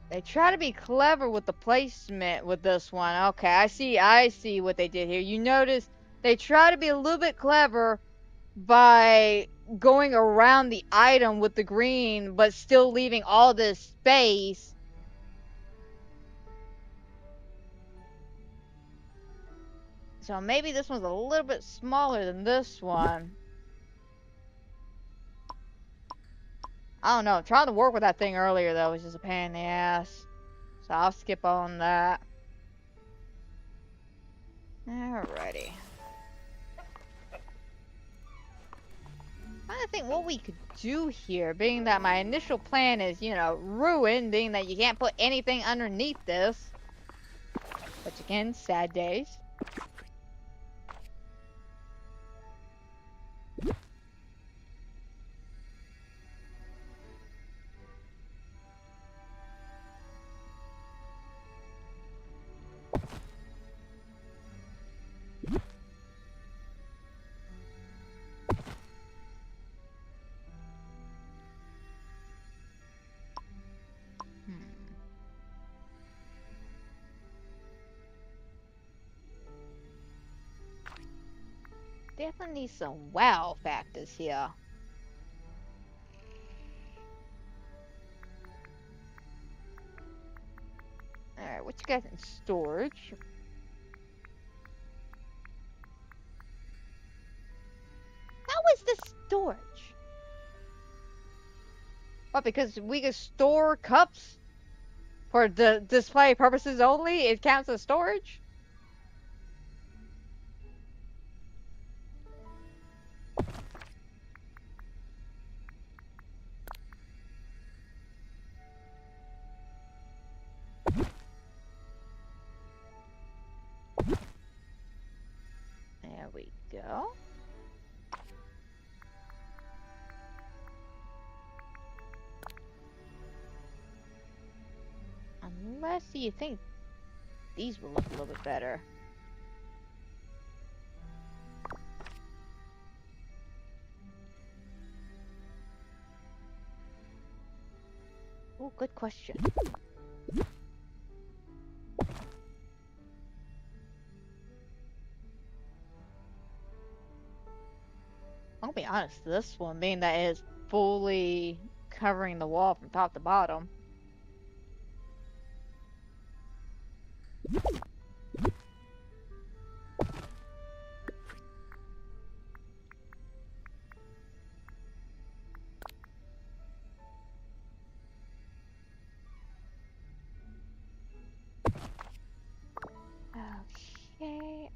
they try to be clever with the placement with this one. Okay, I see what they did here. You notice they try to be a little bit clever by going around the item with the green, but still leaving all this space. So maybe this one's a little bit smaller than this one. I don't know. Trying to work with that thing earlier, though, was just a pain in the ass. So I'll skip on that. Alrighty. I think what we could do here, being that my initial plan is, you know, ruined, being that you can't put anything underneath this. Which again, sad days. Definitely need some wow factors here. Alright, what you got in storage? How is this storage? What, because we can store cups for the display purposes only? It counts as storage? There we go. Unless you think these will look a little bit better. Oh, good question. I'll be honest, this one, being that it is fully covering the wall from top to bottom. Okay,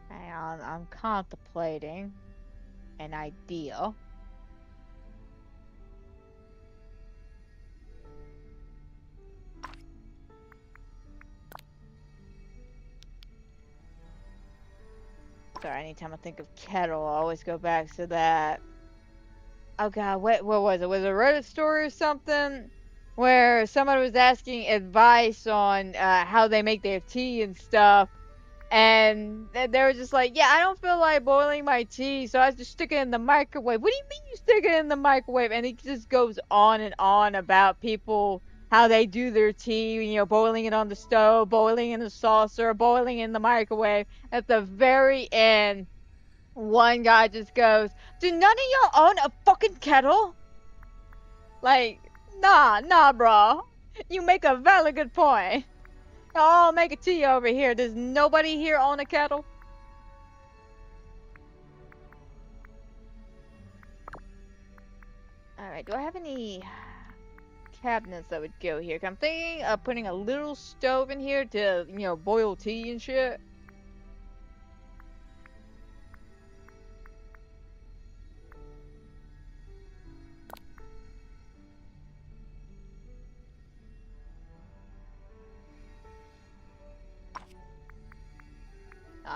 hang on, I'm contemplating an idea. Sorry, anytime I think of kettle, I always go back to that. Oh god, what was it? Was it a Reddit story or something? Where somebody was asking advice on how they make their tea and stuff. And they were just like, yeah, I don't feel like boiling my tea, so I just stick it in the microwave. What do you mean you stick it in the microwave? And it just goes on and on about people, how they do their tea, you know, boiling it on the stove, boiling in the saucer, boiling in the microwave. At the very end, one guy just goes, do none of y'all own a fucking kettle? Like, nah, bro. You make a very good point. I'll make a tea over here. Does nobody here own a kettle? Alright, do I have any cabinets that would go here? 'Cause I'm thinking of putting a little stove in here to, you know, boil tea and shit.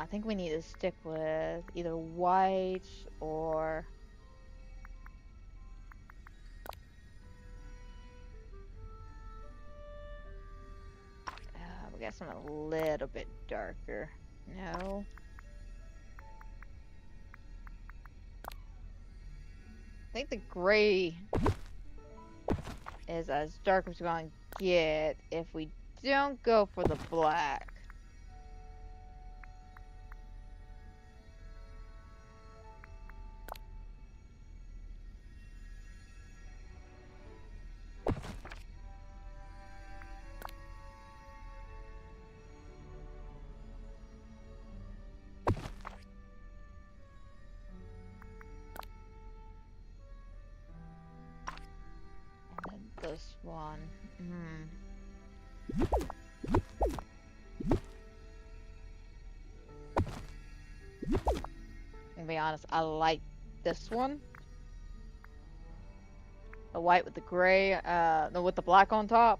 think we need to stick with either white or... we got something a little bit darker. No. I think the gray is as dark as we're going to get if we don't go for the black. This one. To be honest, I like this one. The white with the gray, with the black on top.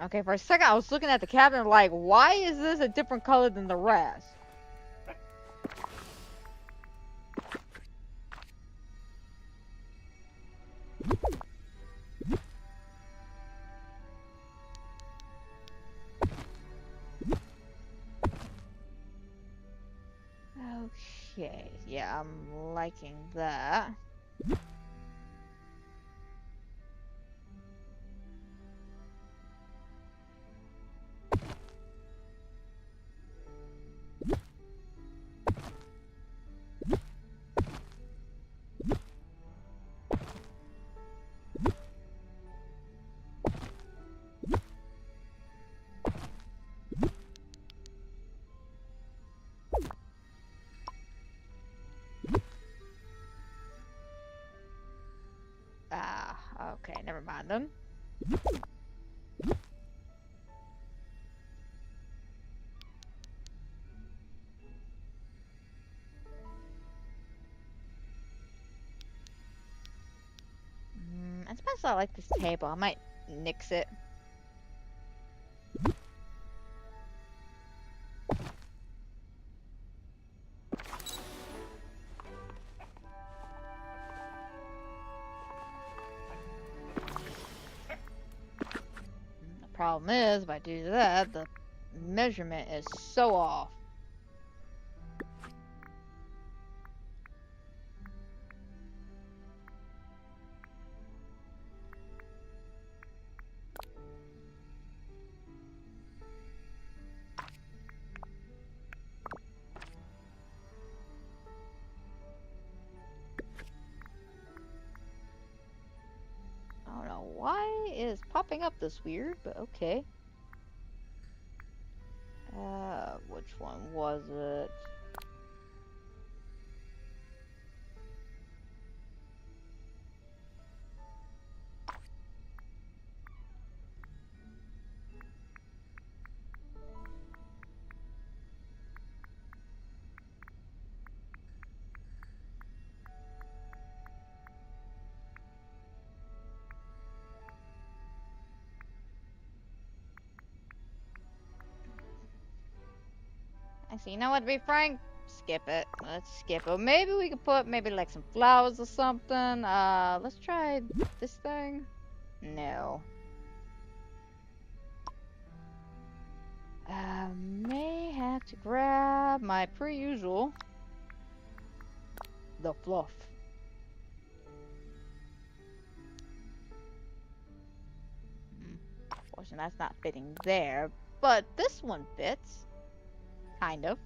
Okay, for a second I was looking at the cabinet like, why is this a different color than the rest? Okay, yeah, I'm liking that. Okay, never mind then. I suppose I like this table. I might nix it. The problem is, if I do that, the measurement is so off. I don't know why it is popping up this weird, but okay. Which one was it? Actually, you know what, to be frank? Skip it. Let's skip it. Maybe we could put maybe like some flowers or something. Let's try this thing. No. May have to grab my per-usual. The fluff. Unfortunately, that's not fitting there. But this one fits. Kind of.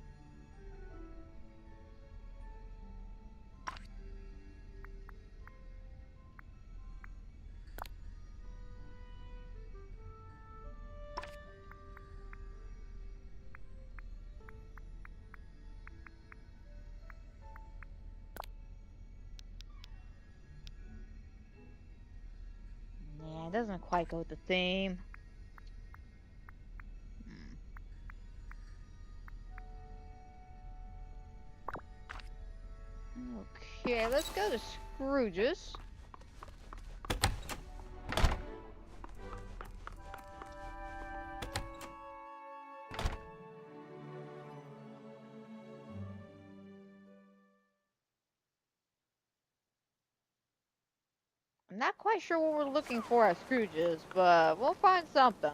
it doesn't quite go with the theme. Okay, let's go to Scrooge's. I'm not quite sure what we're looking for at Scrooge's, but we'll find something.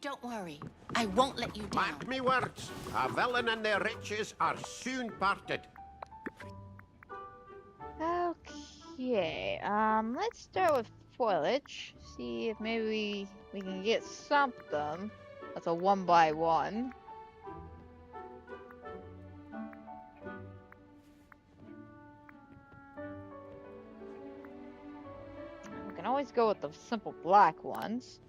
Don't worry. I won't let you down. Mark me words, a villain and their riches are soon parted. Okay, let's start with foliage. See if maybe we can get something. That's a 1 by 1. We can always go with the simple black ones.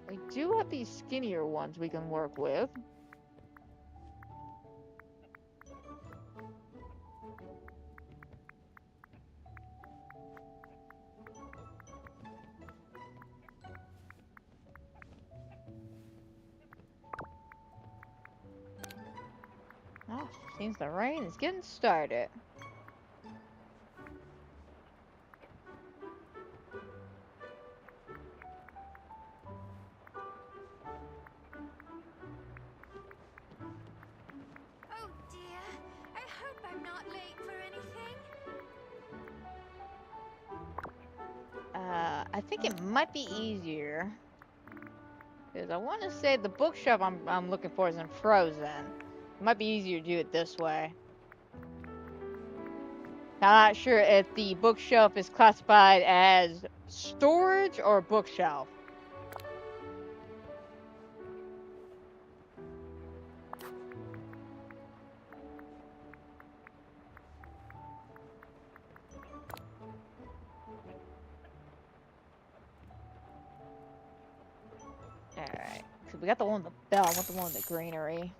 We do have these skinnier ones we can work with. Oh, seems the rain is getting started. Oh dear. I hope I'm not late for anything. I think it might be easier. Because I want to say the bookshelf I'm looking for is in Frozen. It might be easier to do it this way. I'm not sure if the bookshelf is classified as storage or bookshelf. Alright, so we got the one with the bell, I want the one with the greenery.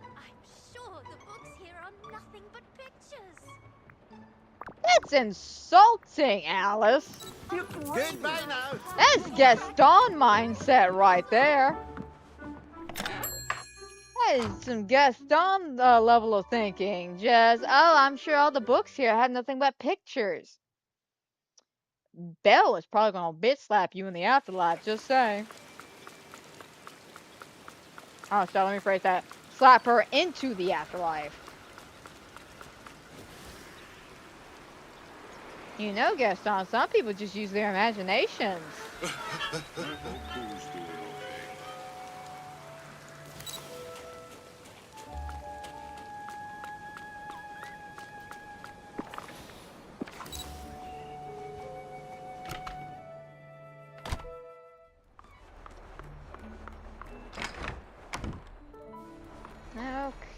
I'm sure the books here are nothing but pictures. That's insulting, Alice! Goodbye now. That's Gaston mindset right there. That is some Gaston level of thinking. Just, oh, I'm sure all the books here have nothing but pictures. Belle is probably gonna bitch slap you in the afterlife, just saying. Oh, so let me phrase that. Slap her into the afterlife. You know, Gaston, some people just use their imaginations.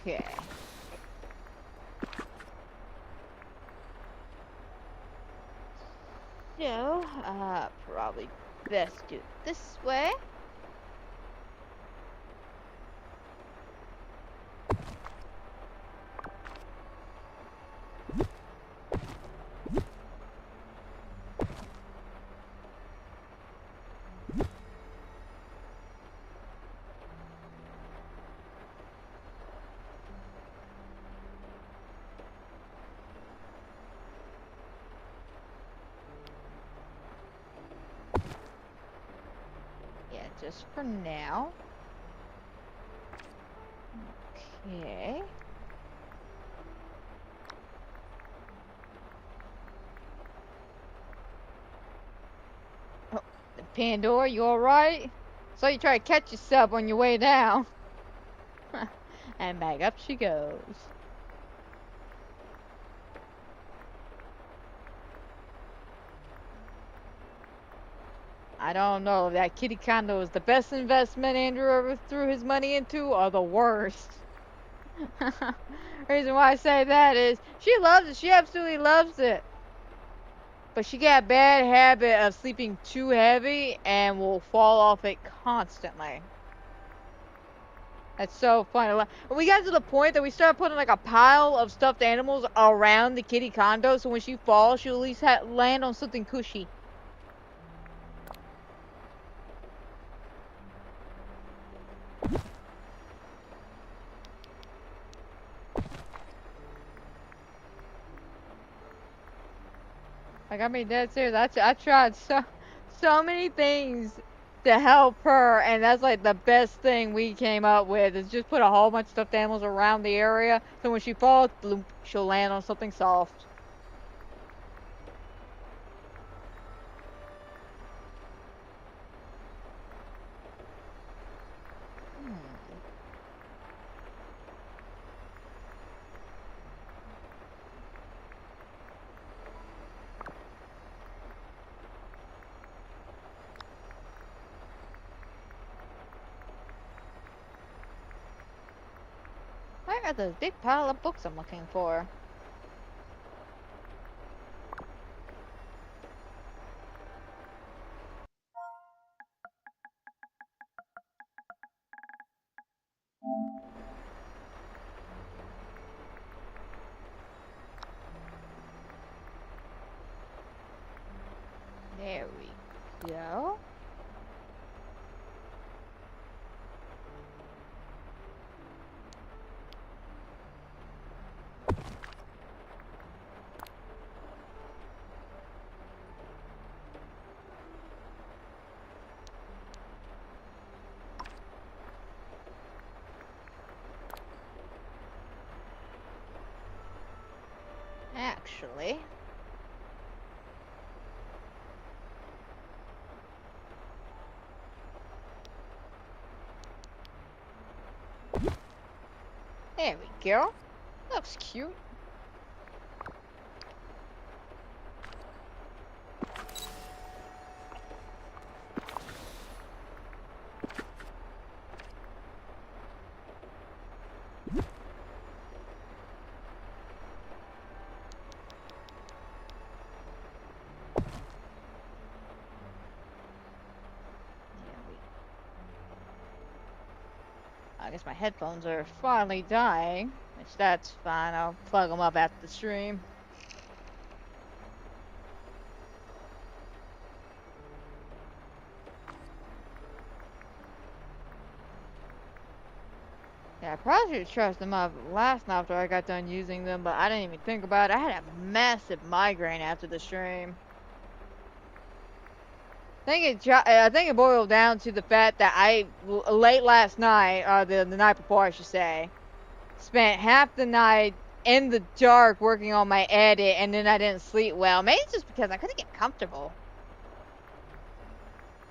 Okay. So, probably best do it this way. Yeah, just for now. Okay. Oh, Pandora, you alright? So you try to catch yourself on your way down. And back up she goes. I don't know if that kitty condo is the best investment Andrew ever threw his money into or the worst. Reason why I say that is she loves it. She absolutely loves it. But she got a bad habit of sleeping too heavy and will fall off it constantly. That's so funny. We got to the point that we started putting like a pile of stuffed animals around the kitty condo, so when she falls, she'll at least land on something cushy. Like, I mean, dead serious. I tried so many things to help her, and that's like the best thing we came up with is just put a whole bunch of stuffed animals around the area, so when she falls, bloop, she'll land on something soft. Where are those big pile of books I'm looking for? There we go. Actually, there we go. Looks cute. I guess my headphones are finally dying, which that's fine. I'll plug them up after the stream. Yeah, I probably should have charged them up last night after I got done using them, but I didn't even think about it. I had a massive migraine after the stream. I think it boiled down to the fact that late last night, or the night before I should say, spent half the night in the dark working on my edit, and then I didn't sleep well. Maybe it's just because I couldn't get comfortable.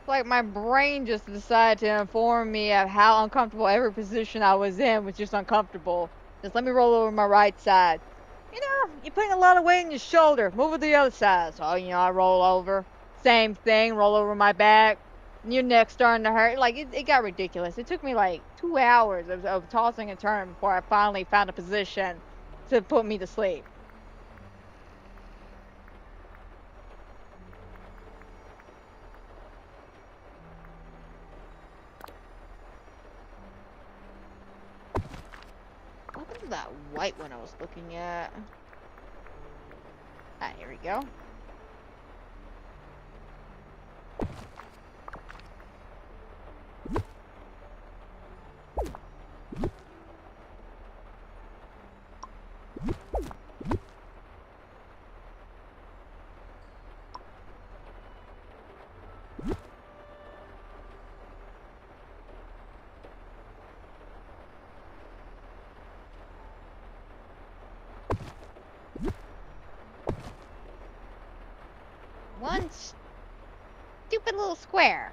Like, my brain just decided to inform me of how uncomfortable every position I was in was just uncomfortable. Just let me roll over my right side. You know, you're putting a lot of weight on your shoulder. Move it to the other side. So, I roll over. Same thing, roll over my back. Your neck's starting to hurt. Like, it got ridiculous. It took me like 2 hours of tossing and turning before I finally found a position to put me to sleep. What was that white one I was looking at? Ah, here we go. One stupid little square.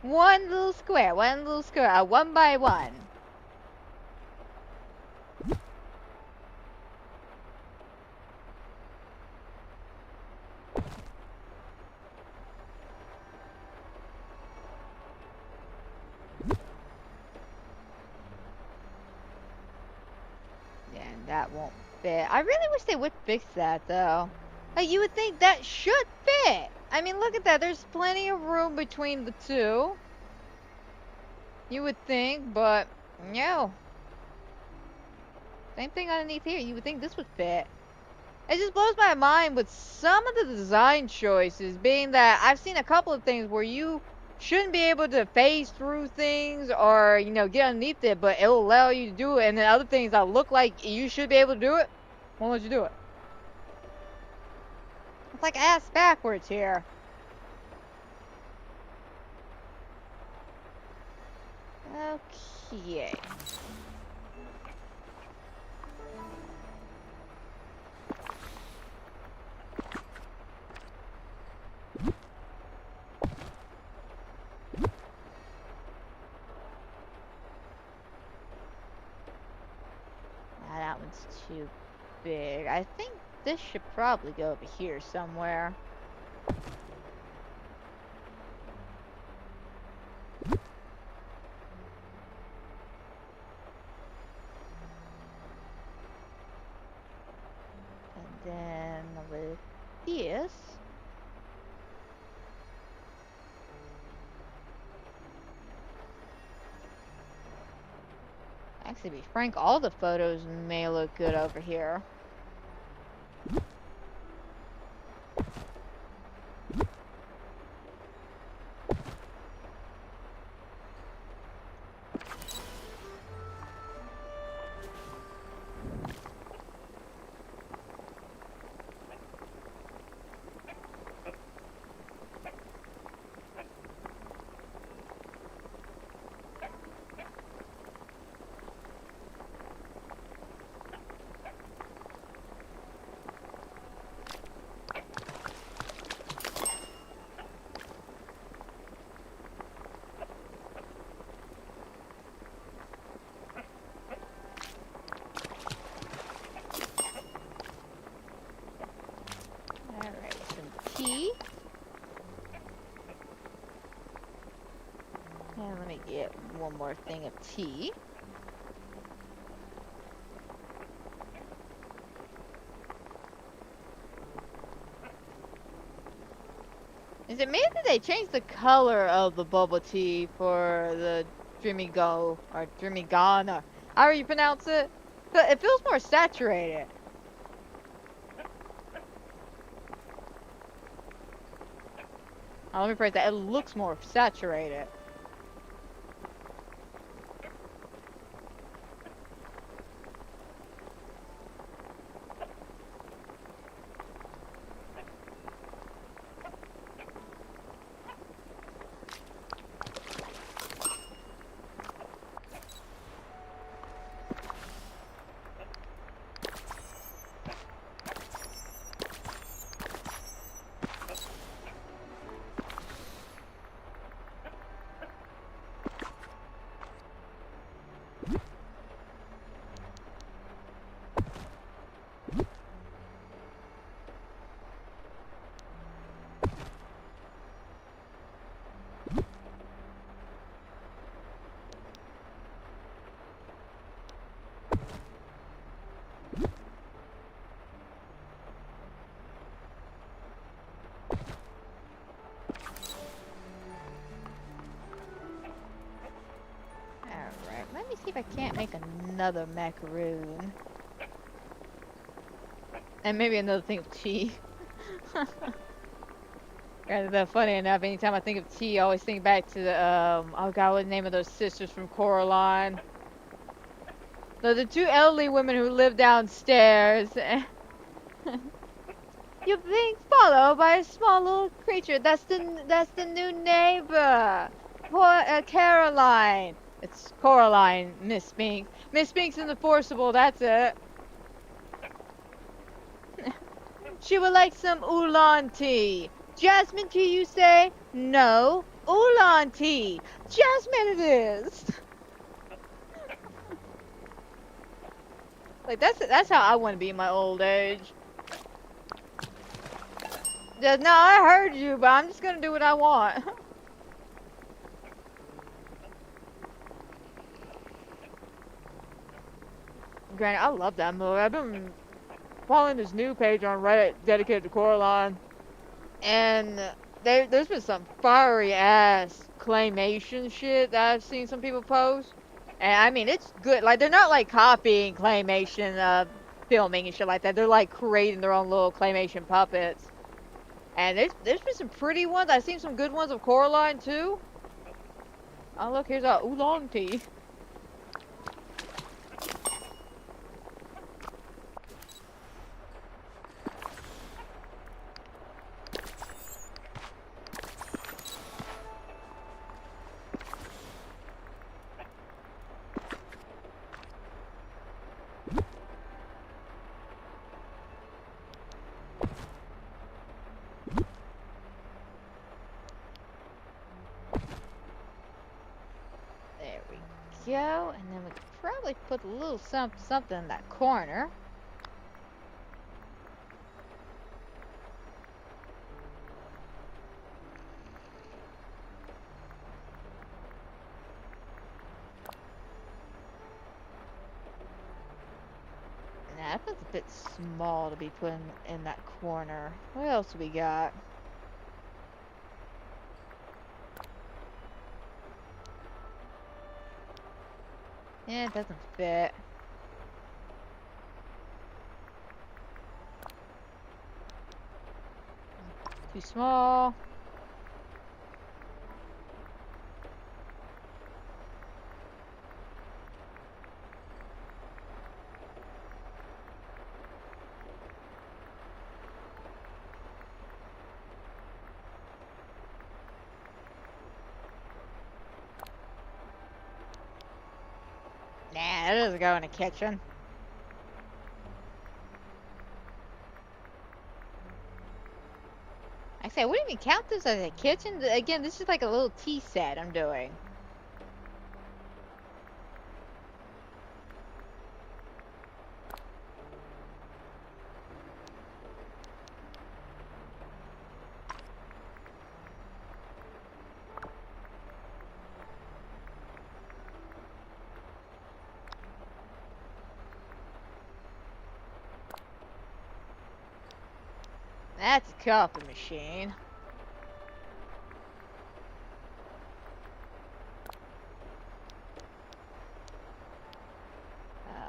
One little square, one by one. that won't fit. I really wish they would fix that, though. Like, you would think that should fit. I mean, look at that. There's plenty of room between the two. You would think, but no. Same thing underneath here. You would think this would fit. It just blows my mind with some of the design choices, being that I've seen a couple of things where you shouldn't be able to phase through things or, you know, get underneath it, but it'll allow you to do it, and then other things that look like you should be able to do it, won't let you do it. It's like ass backwards here. Okay. That one's too big. I think this should probably go over here somewhere. And then with this, actually, to be frank, all the photos may look good over here. Alright, some tea. And let me get one more thing of tea. Is it maybe they changed the color of the bubble tea for the Dreamy Go or Dreamy Gone or however you pronounce it? But it feels more saturated. Oh, let me phrase that. It looks more saturated. Let me see if I can't make another macaroon. And maybe another thing of tea. Rather than funny enough, anytime I think of tea, I always think back to the, oh god, what's the name of those sisters from Coraline? The two elderly women who live downstairs. You're being followed by a small little creature. That's the new neighbor. Poor Caroline. It's Coraline, Miss Spinks. Miss Spinks and the Forcible, that's it. She would like some oolong tea. Jasmine tea, you say? No. Oolong tea. Jasmine it is. Like, that's how I want to be in my old age. Just, no, I heard you, but I'm just gonna do what I want. Granted, I love that movie. I've been following this new page on Reddit dedicated to Coraline, and there's been some fiery ass claymation shit that I've seen some people post, and I mean it's good. Like they're not like copying claymation filming and shit like that. They're like creating their own little claymation puppets, and there's been some pretty ones. I've seen some good ones of Coraline too. Oh look, here's our oolong tea. Go, and then we could probably put a little something in that corner. Nah, that's a bit small to be put in that corner. What else we got? Yeah, it doesn't fit. Too small. Nah, it doesn't go in the kitchen. I say, I wouldn't even count this as a kitchen. Again, this is like a little tea set I'm doing. That's a coffee machine.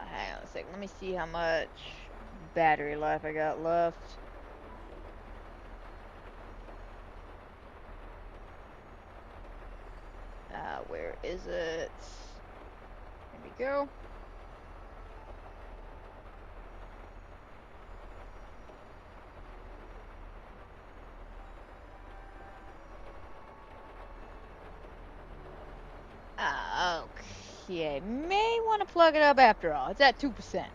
Hang on a second. Let me see how much battery life I got left. Where is it? There we go. Okay, may want to plug it up after all. It's at 2%.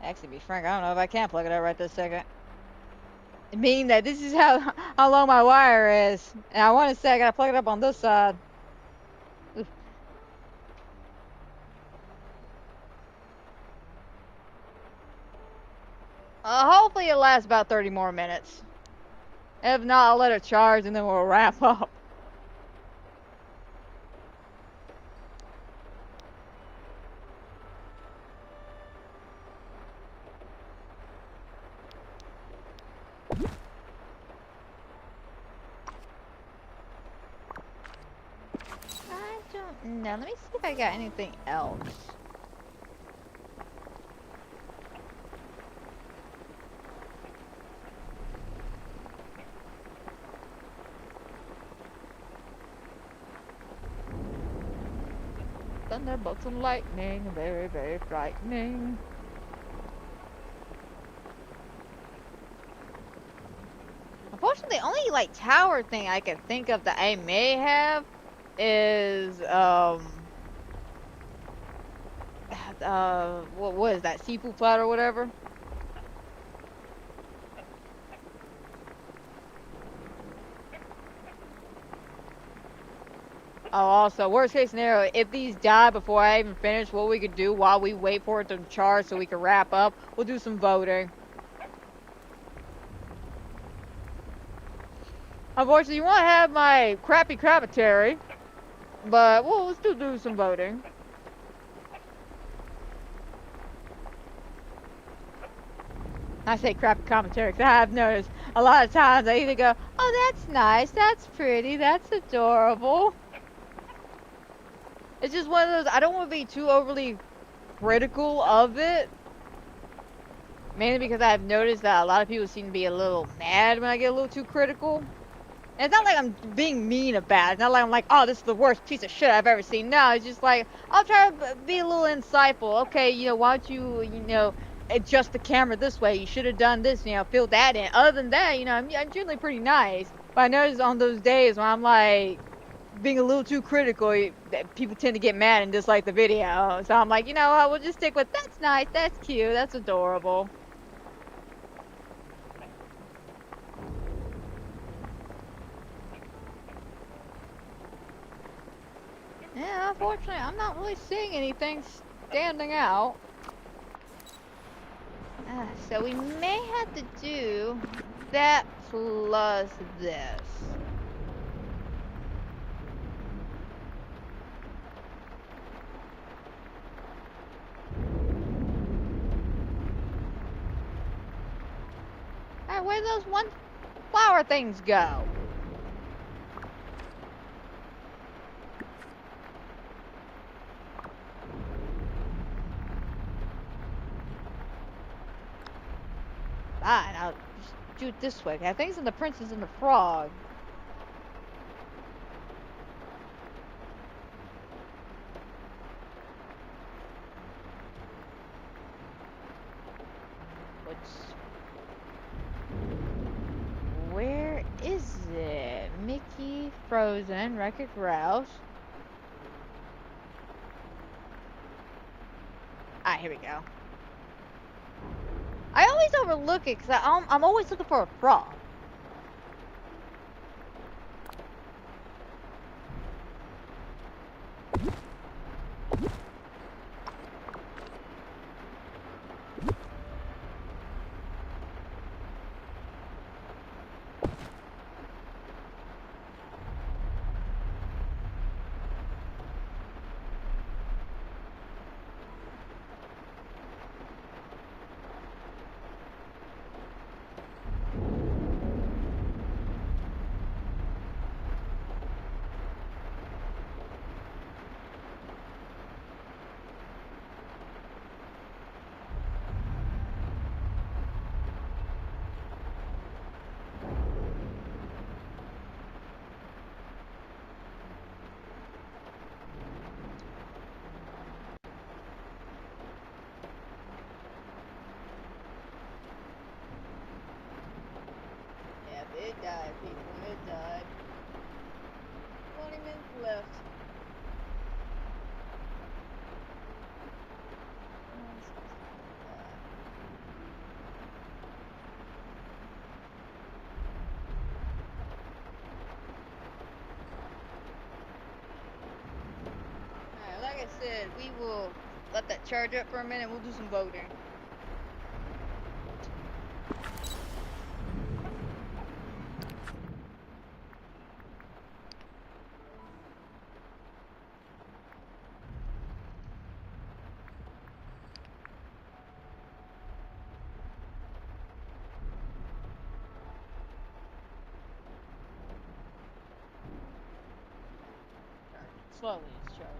Actually, to be frank, I don't know if I can plug it up right this second. Meaning that this is how long my wire is. And I want to say I gotta plug it up on this side. Oof. Hopefully it lasts about 30 more minutes. If not, I'll let it charge and then we'll wrap up. No, let me see if I got anything else. Thunderbolts and lightning, very, very frightening. Unfortunately, the only like tower thing I can think of that I may have is what is that, seafood platter or whatever? Oh, also, worst case scenario, if these die before I even finish, what we could do while we wait for it to charge so we can wrap up, we'll do some voting. Unfortunately, you won't have my crappy crabbatary, but we'll still do some voting. I say crappy commentary because I have noticed a lot of times I either go, oh, that's nice, that's pretty, that's adorable. It's just one of those, I don't want to be too overly critical of it. Mainly because I've noticed that a lot of people seem to be a little mad when I get a little too critical. And it's not like I'm being mean about it. It's not like I'm like, oh, this is the worst piece of shit I've ever seen. No, it's just like, I'll try to be a little insightful. Okay, why don't you, adjust the camera this way? You should have done this, fill that in. Other than that, I'm generally pretty nice. But I notice on those days when I'm like, being a little too critical, that people tend to get mad and dislike the video. So I'm like, you know what, we'll just stick with, that's nice, that's cute, that's adorable. Yeah, unfortunately, I'm not really seeing anything standing out. So we may have to do that plus this. Alright, where'd those one flower things go? Fine, I'll just do it this way. I think it's in the Princess and the Frog. Where is it? Mickey, Frozen, Wreck-It Ralph. Ah, here we go. I always overlook it because I'm always looking for a frog. It died, people. It died. 20 minutes left. Alright, like I said, we will let that charge up for a minute. We'll do some voting. Slowly it's charging.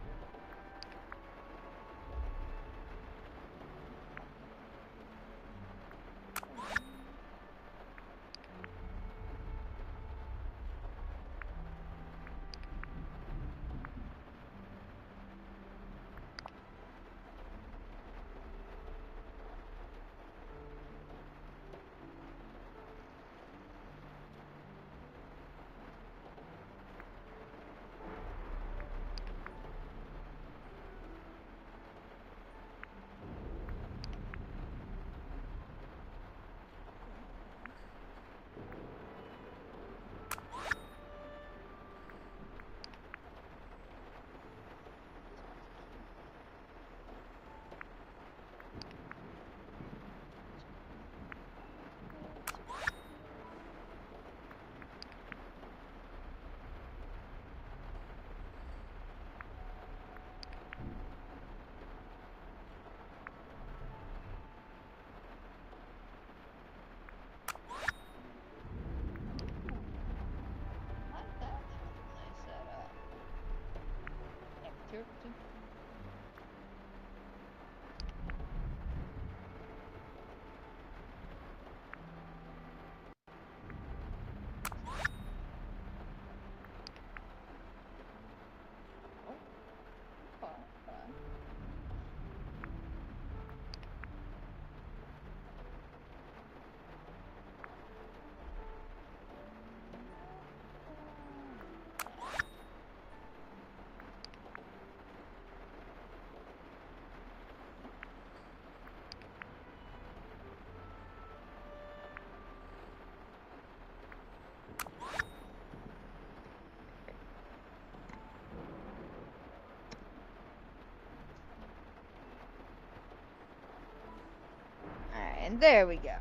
And there we go.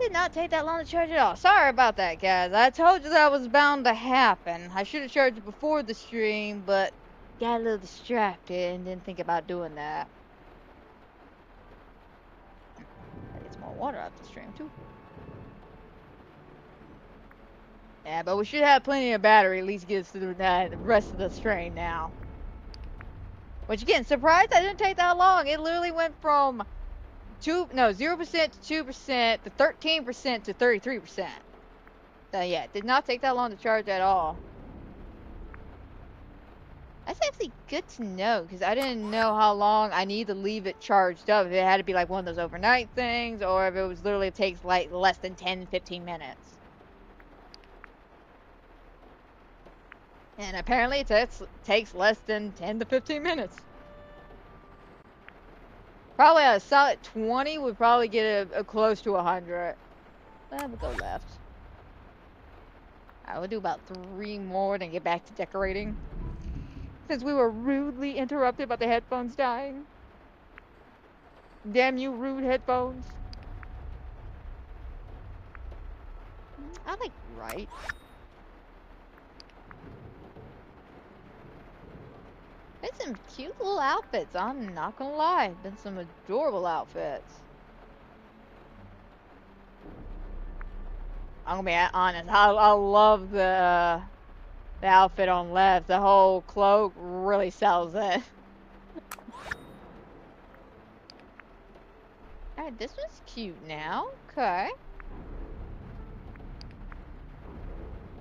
Did not take that long to charge at all. Sorry about that, guys. I told you that was bound to happen. I should have charged it before the stream, but got a little distracted and didn't think about doing that. Gotta get some more water out the stream, too. Yeah, but we should have plenty of battery, at least get us through the rest of the stream now. Which, again, surprised I didn't take that long. It literally went from 0% to 2% to 13% to 33%. So yeah, it did not take that long to charge at all. That's actually good to know, because I didn't know how long I need to leave it charged up. If it had to be like one of those overnight things, or if it was literally takes like less than 10-15 minutes. And apparently it takes less than 10 to 15 minutes. Probably a solid 20 would probably get a close to 100. We'll go left. I will do about 3 more, then get back to decorating. Since we were rudely interrupted by the headphones dying. Damn you, rude headphones. I like right. It's some cute little outfits, I'm not gonna lie. Been some adorable outfits. I'm gonna be honest, I love the outfit on left. The whole cloak really sells it. Alright, this one's cute now. Okay.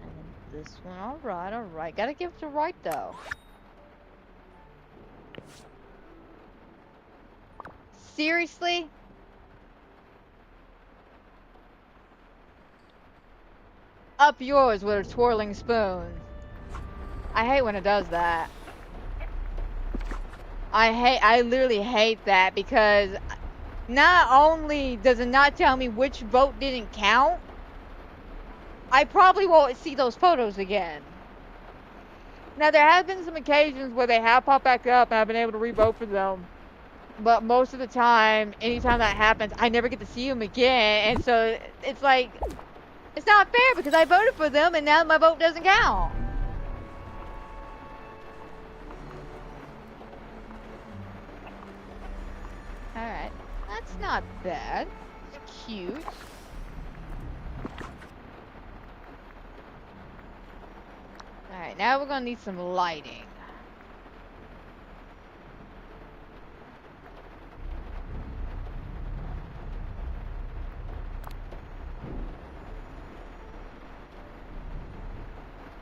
And then this one, alright. Gotta give it to right though. Seriously? Up yours with a twirling spoon. I hate when it does that. I literally hate that, because not only does it not tell me which vote didn't count, I probably won't see those photos again. Now, there have been some occasions where they have popped back up and I've been able to re-vote for them. But most of the time, anytime that happens, I never get to see them again. And so, it's like, it's not fair, because I voted for them and now my vote doesn't count. Alright, that's not bad. It's cute. Alright, now we're gonna need some lighting.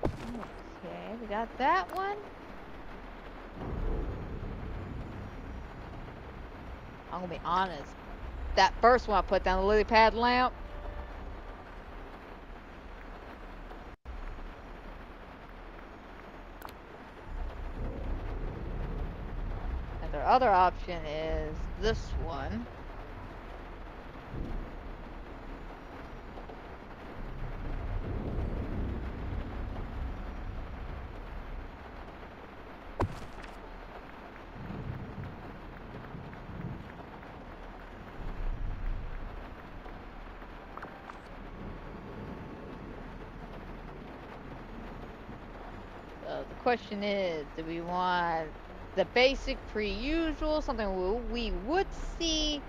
Okay, we got that one. I'm gonna be honest. That first one I put down, the lily pad lamp. And their other option is this one. So the question is, do we want the basic pre-usual, something we would see,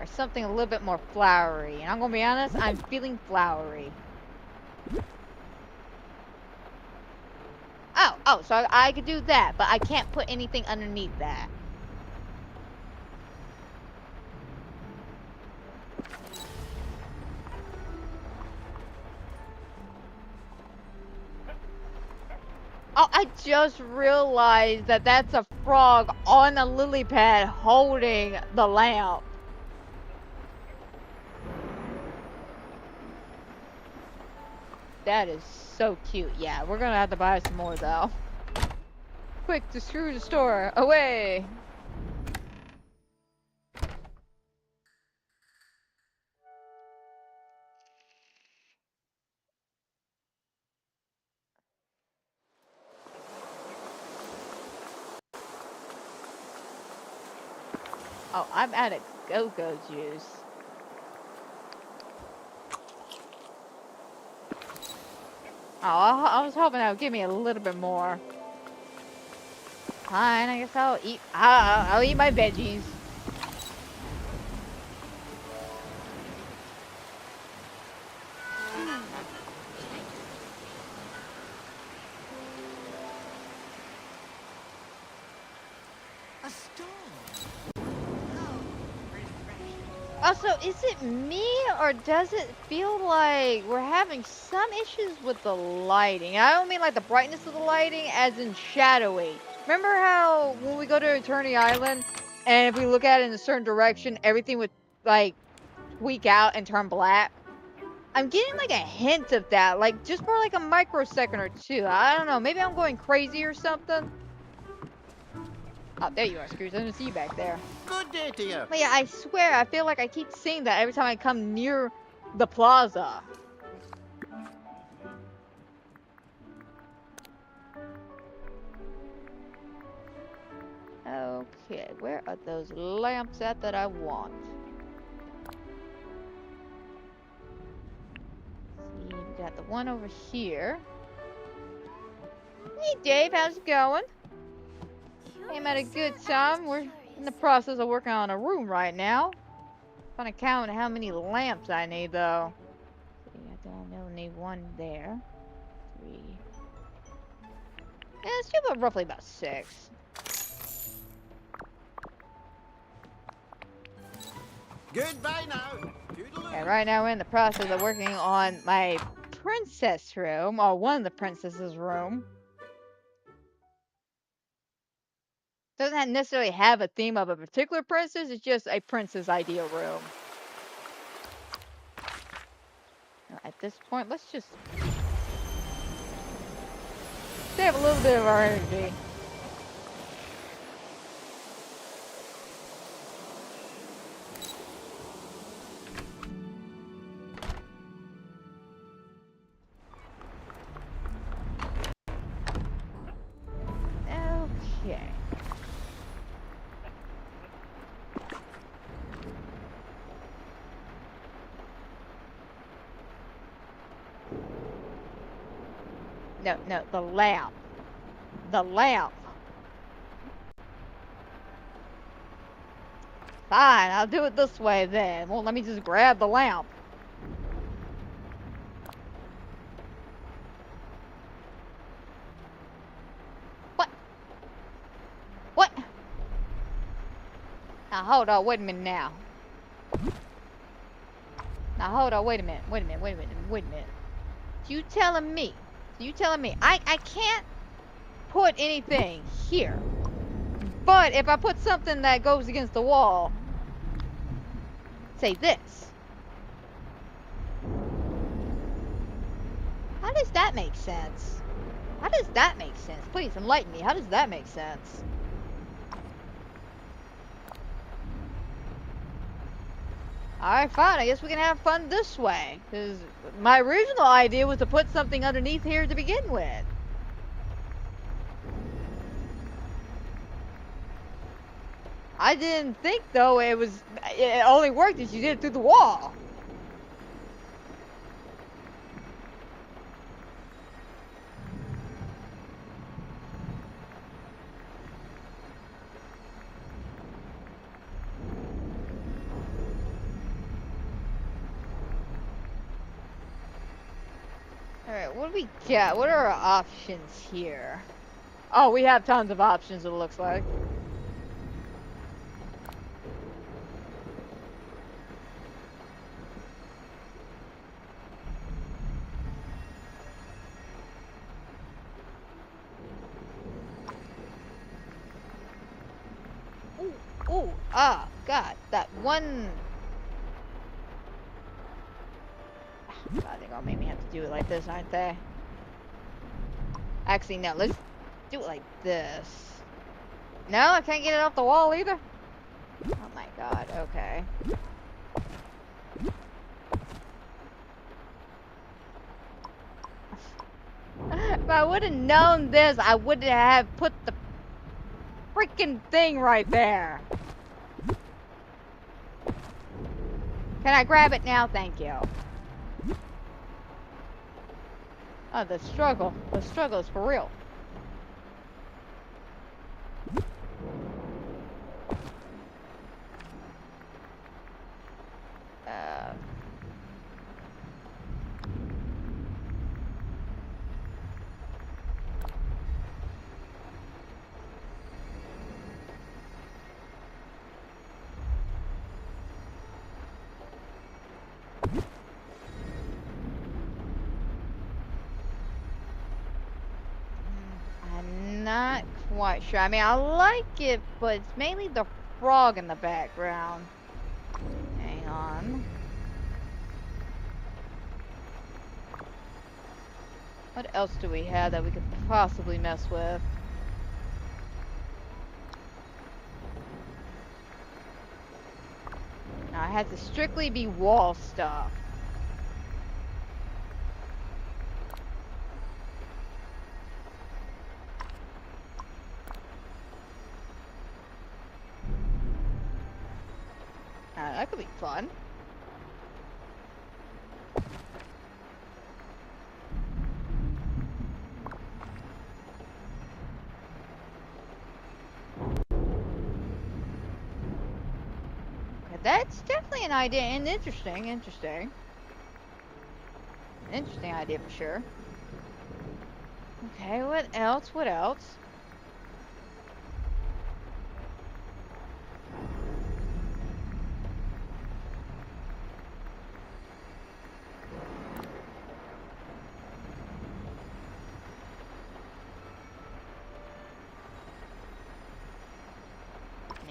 or something a little bit more flowery? And I'm gonna be honest, I'm feeling flowery. Oh, so I could do that, but I can't put anything underneath that. Oh, I just realized that that's a frog on a lily pad holding the lamp. That is so cute. Yeah, we're gonna have to buy some more though. Quick, to screw the store. Away! Oh, I'm out of go-go juice. Oh, I was hoping that would give me a little bit more. Fine, I guess I'll eat. I'll eat my veggies. A storm. Also, is it me or does it feel like we're having some issues with the lighting? I don't mean like the brightness of the lighting, as in shadowy. Remember how when we go to Eternity Island, and if we look at it in a certain direction, everything would like tweak out and turn black? I'm getting like a hint of that, like just for like a microsecond or two. I don't know. Maybe I'm going crazy or something. Oh, there you are, Scrooge. I didn't see you back there. Good day to you. But yeah, I swear, I feel like I keep seeing that every time I come near the plaza. Okay, where are those lamps at that I want? See, we got the one over here. Hey Dave, how's it going? I'm at a good time. We're in the process of working on a room right now. Trying to count how many lamps I need though. See, I don't need one there. 3. Yeah, it's still roughly about 6. Goodbye now. Toodaloo. And right now we're in the process of working on my princess room, or one of the princesses' room. Doesn't necessarily have a theme of a particular princess, it's just a princess ideal room. At this point, let's just save a little bit of our energy. Okay. No, the lamp. The lamp. Fine, I'll do it this way then. Well, let me just grab the lamp. What? What? Now hold on, wait a minute now. Now hold on, wait a minute. You telling me I can't put anything here. But if I put something that goes against the wall, say this. How does that make sense? Please enlighten me. How does that make sense? Alright, fine. I guess we can have fun this way. Because my original idea was to put something underneath here to begin with. I didn't think, though, it only worked if you did it through the wall. Alright, what do we got? What are our options here? Oh, we have tons of options, it looks like. Ooh, God, that one... God, they're gonna make me have to do it like this, aren't they? Actually, no, let's do it like this. No, I can't get it off the wall either? Oh my God, okay. If I would have known this, I would have put the freaking thing right there. Can I grab it now? Thank you. Oh, the struggle. The struggle is for real. I'm not quite sure. I mean, I like it, but it's mainly the frog in the background. Hang on. What else do we have that we could possibly mess with? Now, it has to strictly be wall stuff. That could be fun. Okay, that's definitely an idea, and interesting. An interesting idea for sure. Okay, what else? What else?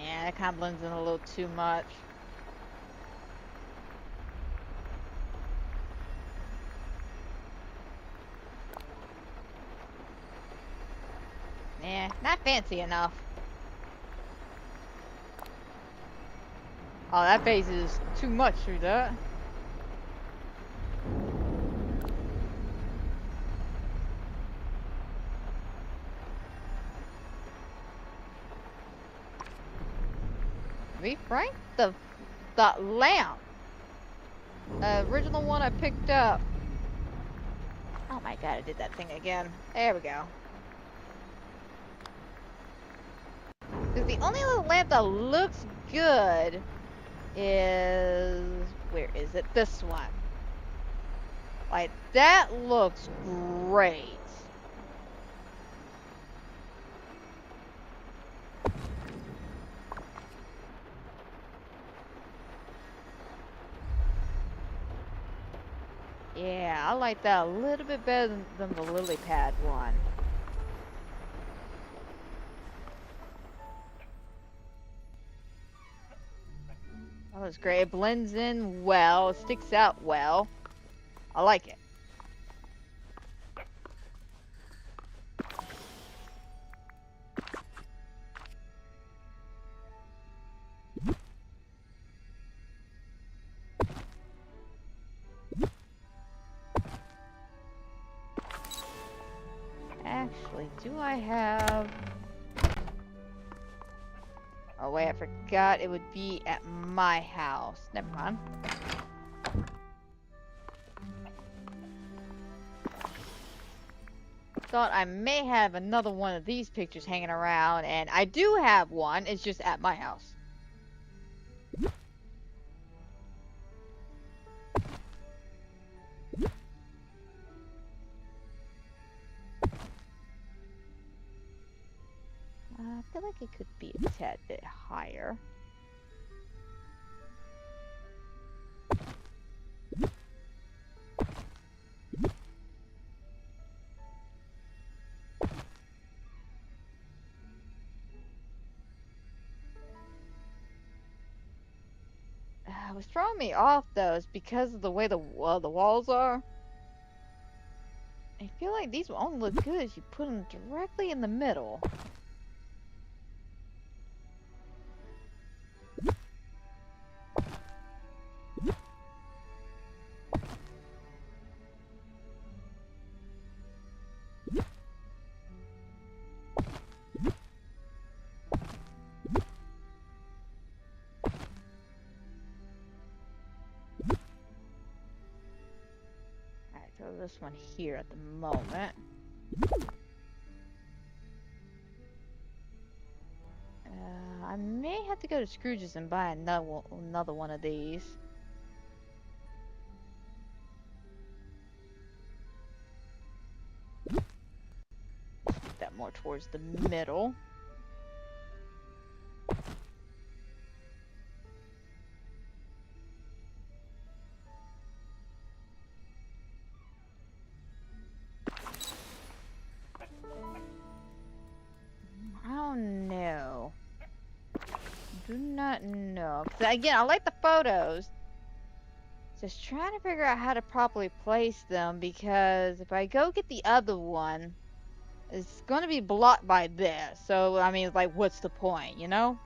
Yeah, that kind of blends in a little too much. Yeah, not fancy enough. Oh, that phase is too much through that. To be frank, the lamp, original one I picked up. Oh my god, I did that thing again. There we go. Because the only little lamp that looks good is... where is it? This one. Like, that looks great. Yeah, I like that a little bit better than the lily pad one. That was great. It blends in well. It sticks out well. I like it. Actually, do I have... oh wait, I forgot it would be at my house. Never mind. Thought I may have another one of these pictures hanging around, and I do have one. It's just at my house. I feel like it could be a tad bit higher. What's throwing me off though is because of the way the walls are. I feel like these will only look good if you put them directly in the middle. Throw this one here at the moment. I may have to go to Scrooge's and buy another one of these. Put that more towards the middle. I don't know. Do not know. 'Cause again, I like the photos. Just trying to figure out how to properly place them, because if I go get the other one, it's going to be blocked by this. So, I mean, like, what's the point, you know?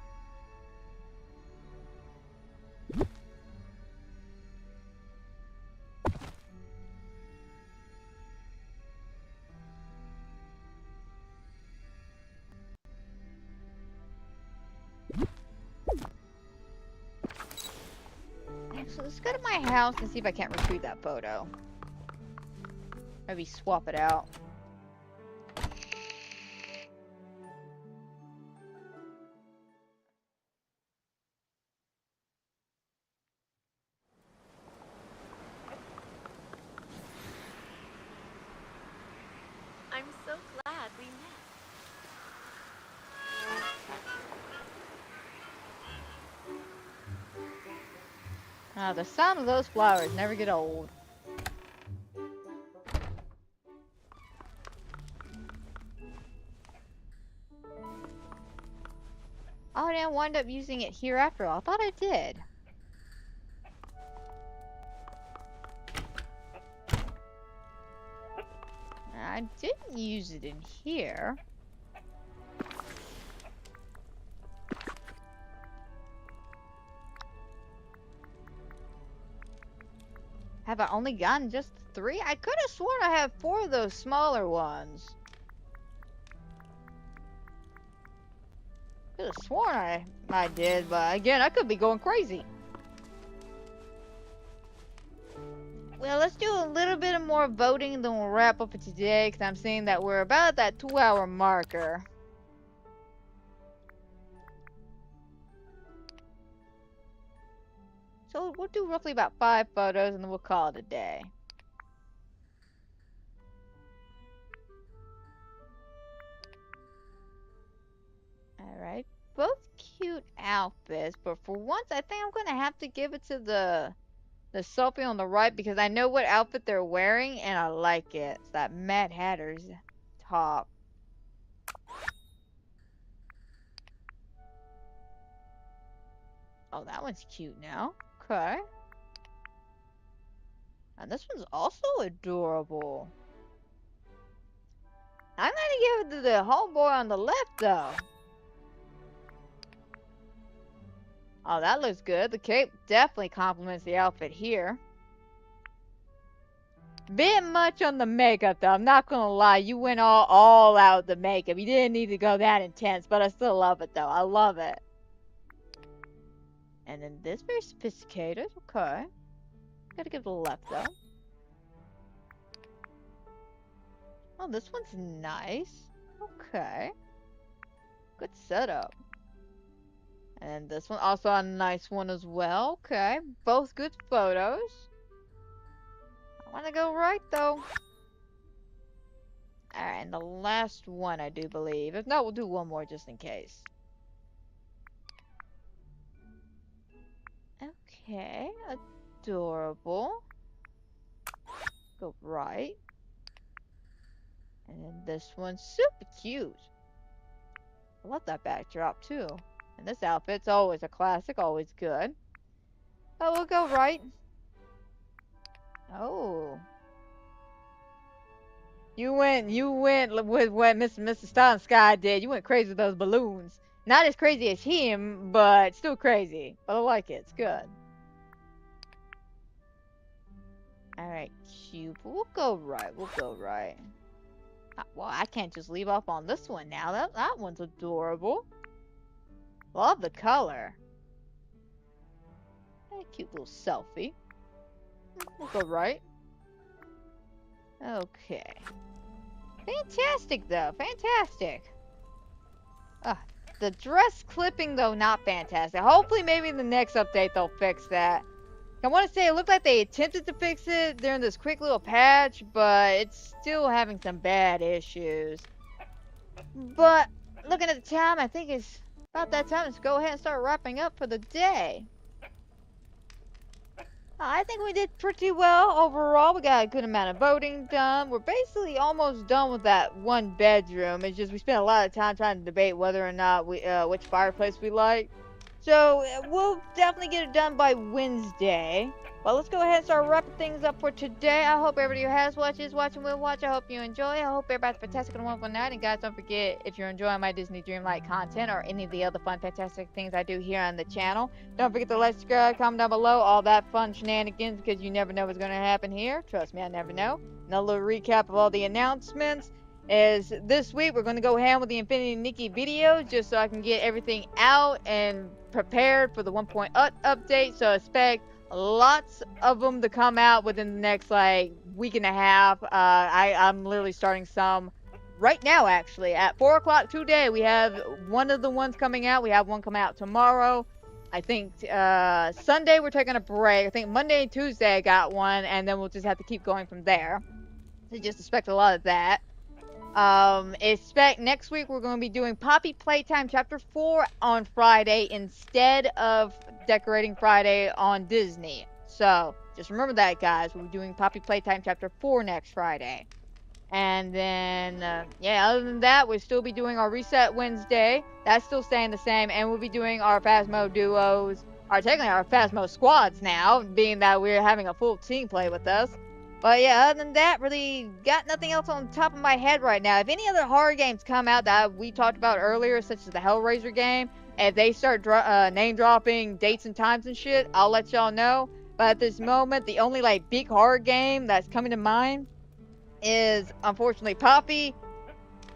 So let's go to my house and see if I can't retrieve that photo. Maybe swap it out. I'm so glad we met. The sound of those flowers never get old. Oh, I didn't wind up using it here after all. I thought I did. I didn't use it in here. Have I only gotten just 3? I could have sworn I have 4 of those smaller ones. Could have sworn I did, but again, I could be going crazy. Well, let's do a little bit of more voting, and then we'll wrap up for today, because I'm seeing that we're about at that 2-hour marker. So we'll do roughly about 5 photos, and then we'll call it a day. Alright, both cute outfits, but for once I think I'm gonna have to give it to the selfie on the right, because I know what outfit they're wearing and I like it. It's that Mad Hatter's top. Oh, that one's cute now. Okay. And this one's also adorable. I'm gonna give it to the homeboy on the left though. Oh, that looks good. The cape definitely complements the outfit here. Bit much on the makeup though, I'm not gonna lie. You went all out with the makeup. You didn't need to go that intense, but I still love it though. I love it. And then this, very sophisticated. Okay. Gotta give it a left though. Oh, this one's nice. Okay. Good setup. And this one also a nice one as well. Okay. Both good photos. I want to go right though. Alright, and the last one I do believe. If not, we'll do one more just in case. Okay. Adorable. Go right. And then this one's super cute. I love that backdrop too. And this outfit's always a classic, always good. Oh, we'll go right. Oh. You went with what Mr. Star Sky did. You went crazy with those balloons. Not as crazy as him, but still crazy. But I like it. It's good. Alright, cute. We'll go right. We'll go right. Well, I can't just leave off on this one now. That one's adorable. Love the color. A cute little selfie. We'll go right. Okay. Fantastic, though. Fantastic. The dress clipping, though, not fantastic. Hopefully, maybe in the next update, they'll fix that. I want to say it looked like they attempted to fix it during this quick little patch, but it's still having some bad issues. But looking at the time, I think it's about that time to go ahead and start wrapping up for the day. I think we did pretty well overall. We got a good amount of voting done. We're basically almost done with that one bedroom. It's just we spent a lot of time trying to debate whether or not we which fireplace we like. So we'll definitely get it done by Wednesday. But let's go ahead and start wrapping things up for today. I hope everybody who has watched, is watching, will watch. I hope you enjoy. I hope everybody's fantastic and wonderful night. And guys, don't forget, if you're enjoying my Disney Dreamlight content or any of the other fun, fantastic things I do here on the channel, don't forget to like, subscribe, comment down below, all that fun shenanigans, because you never know what's going to happen here. Trust me, I never know. And a little recap of all the announcements is this week we're going to go ham with the Infinity Nikki videos just so I can get everything out and prepared for the 1.0 update. So expect lots of them to come out within the next like week and a half. I'm literally starting some right now, actually at 4 o'clock today. We have one of the ones coming out. We have one coming out tomorrow. I think Sunday we're taking a break. I think Monday and Tuesday I got one, and then we'll just have to keep going from there. So just expect a lot of that. Expect next week we're going to be doing Poppy Playtime Chapter 4 on Friday instead of Decorating Friday on Disney. So, just remember that, guys. We're doing Poppy Playtime Chapter 4 next Friday. And then, yeah, other than that, we'll still be doing our Reset Wednesday. That's still staying the same. And we'll be doing our Phasmo duos, or technically our Phasmo squads now, being that we're having a full team play with us. But yeah, other than that, really got nothing else on top of my head right now. If any other horror games come out that we talked about earlier, such as the Hellraiser game, if they start name dropping dates and times and shit, I'll let y'all know. But at this moment, the only like big horror game that's coming to mind is unfortunately Poppy.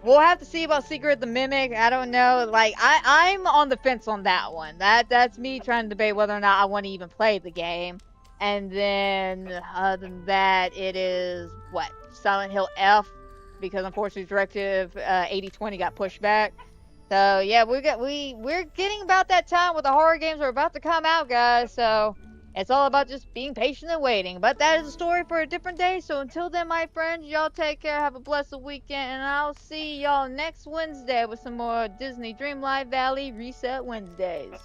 We'll have to see about Secret of the Mimic. I don't know. Like I'm on the fence on that one. That's me trying to debate whether or not I want to even play the game. And then, other than that, it is, what, Silent Hill F, because unfortunately Directive 8020 got pushed back. So, yeah, we're getting about that time with the horror games are about to come out, guys. So, it's all about just being patient and waiting. But that is a story for a different day. So, until then, my friends, y'all take care, have a blessed weekend, and I'll see y'all next Wednesday with some more Disney Dreamlight Valley Reset Wednesdays.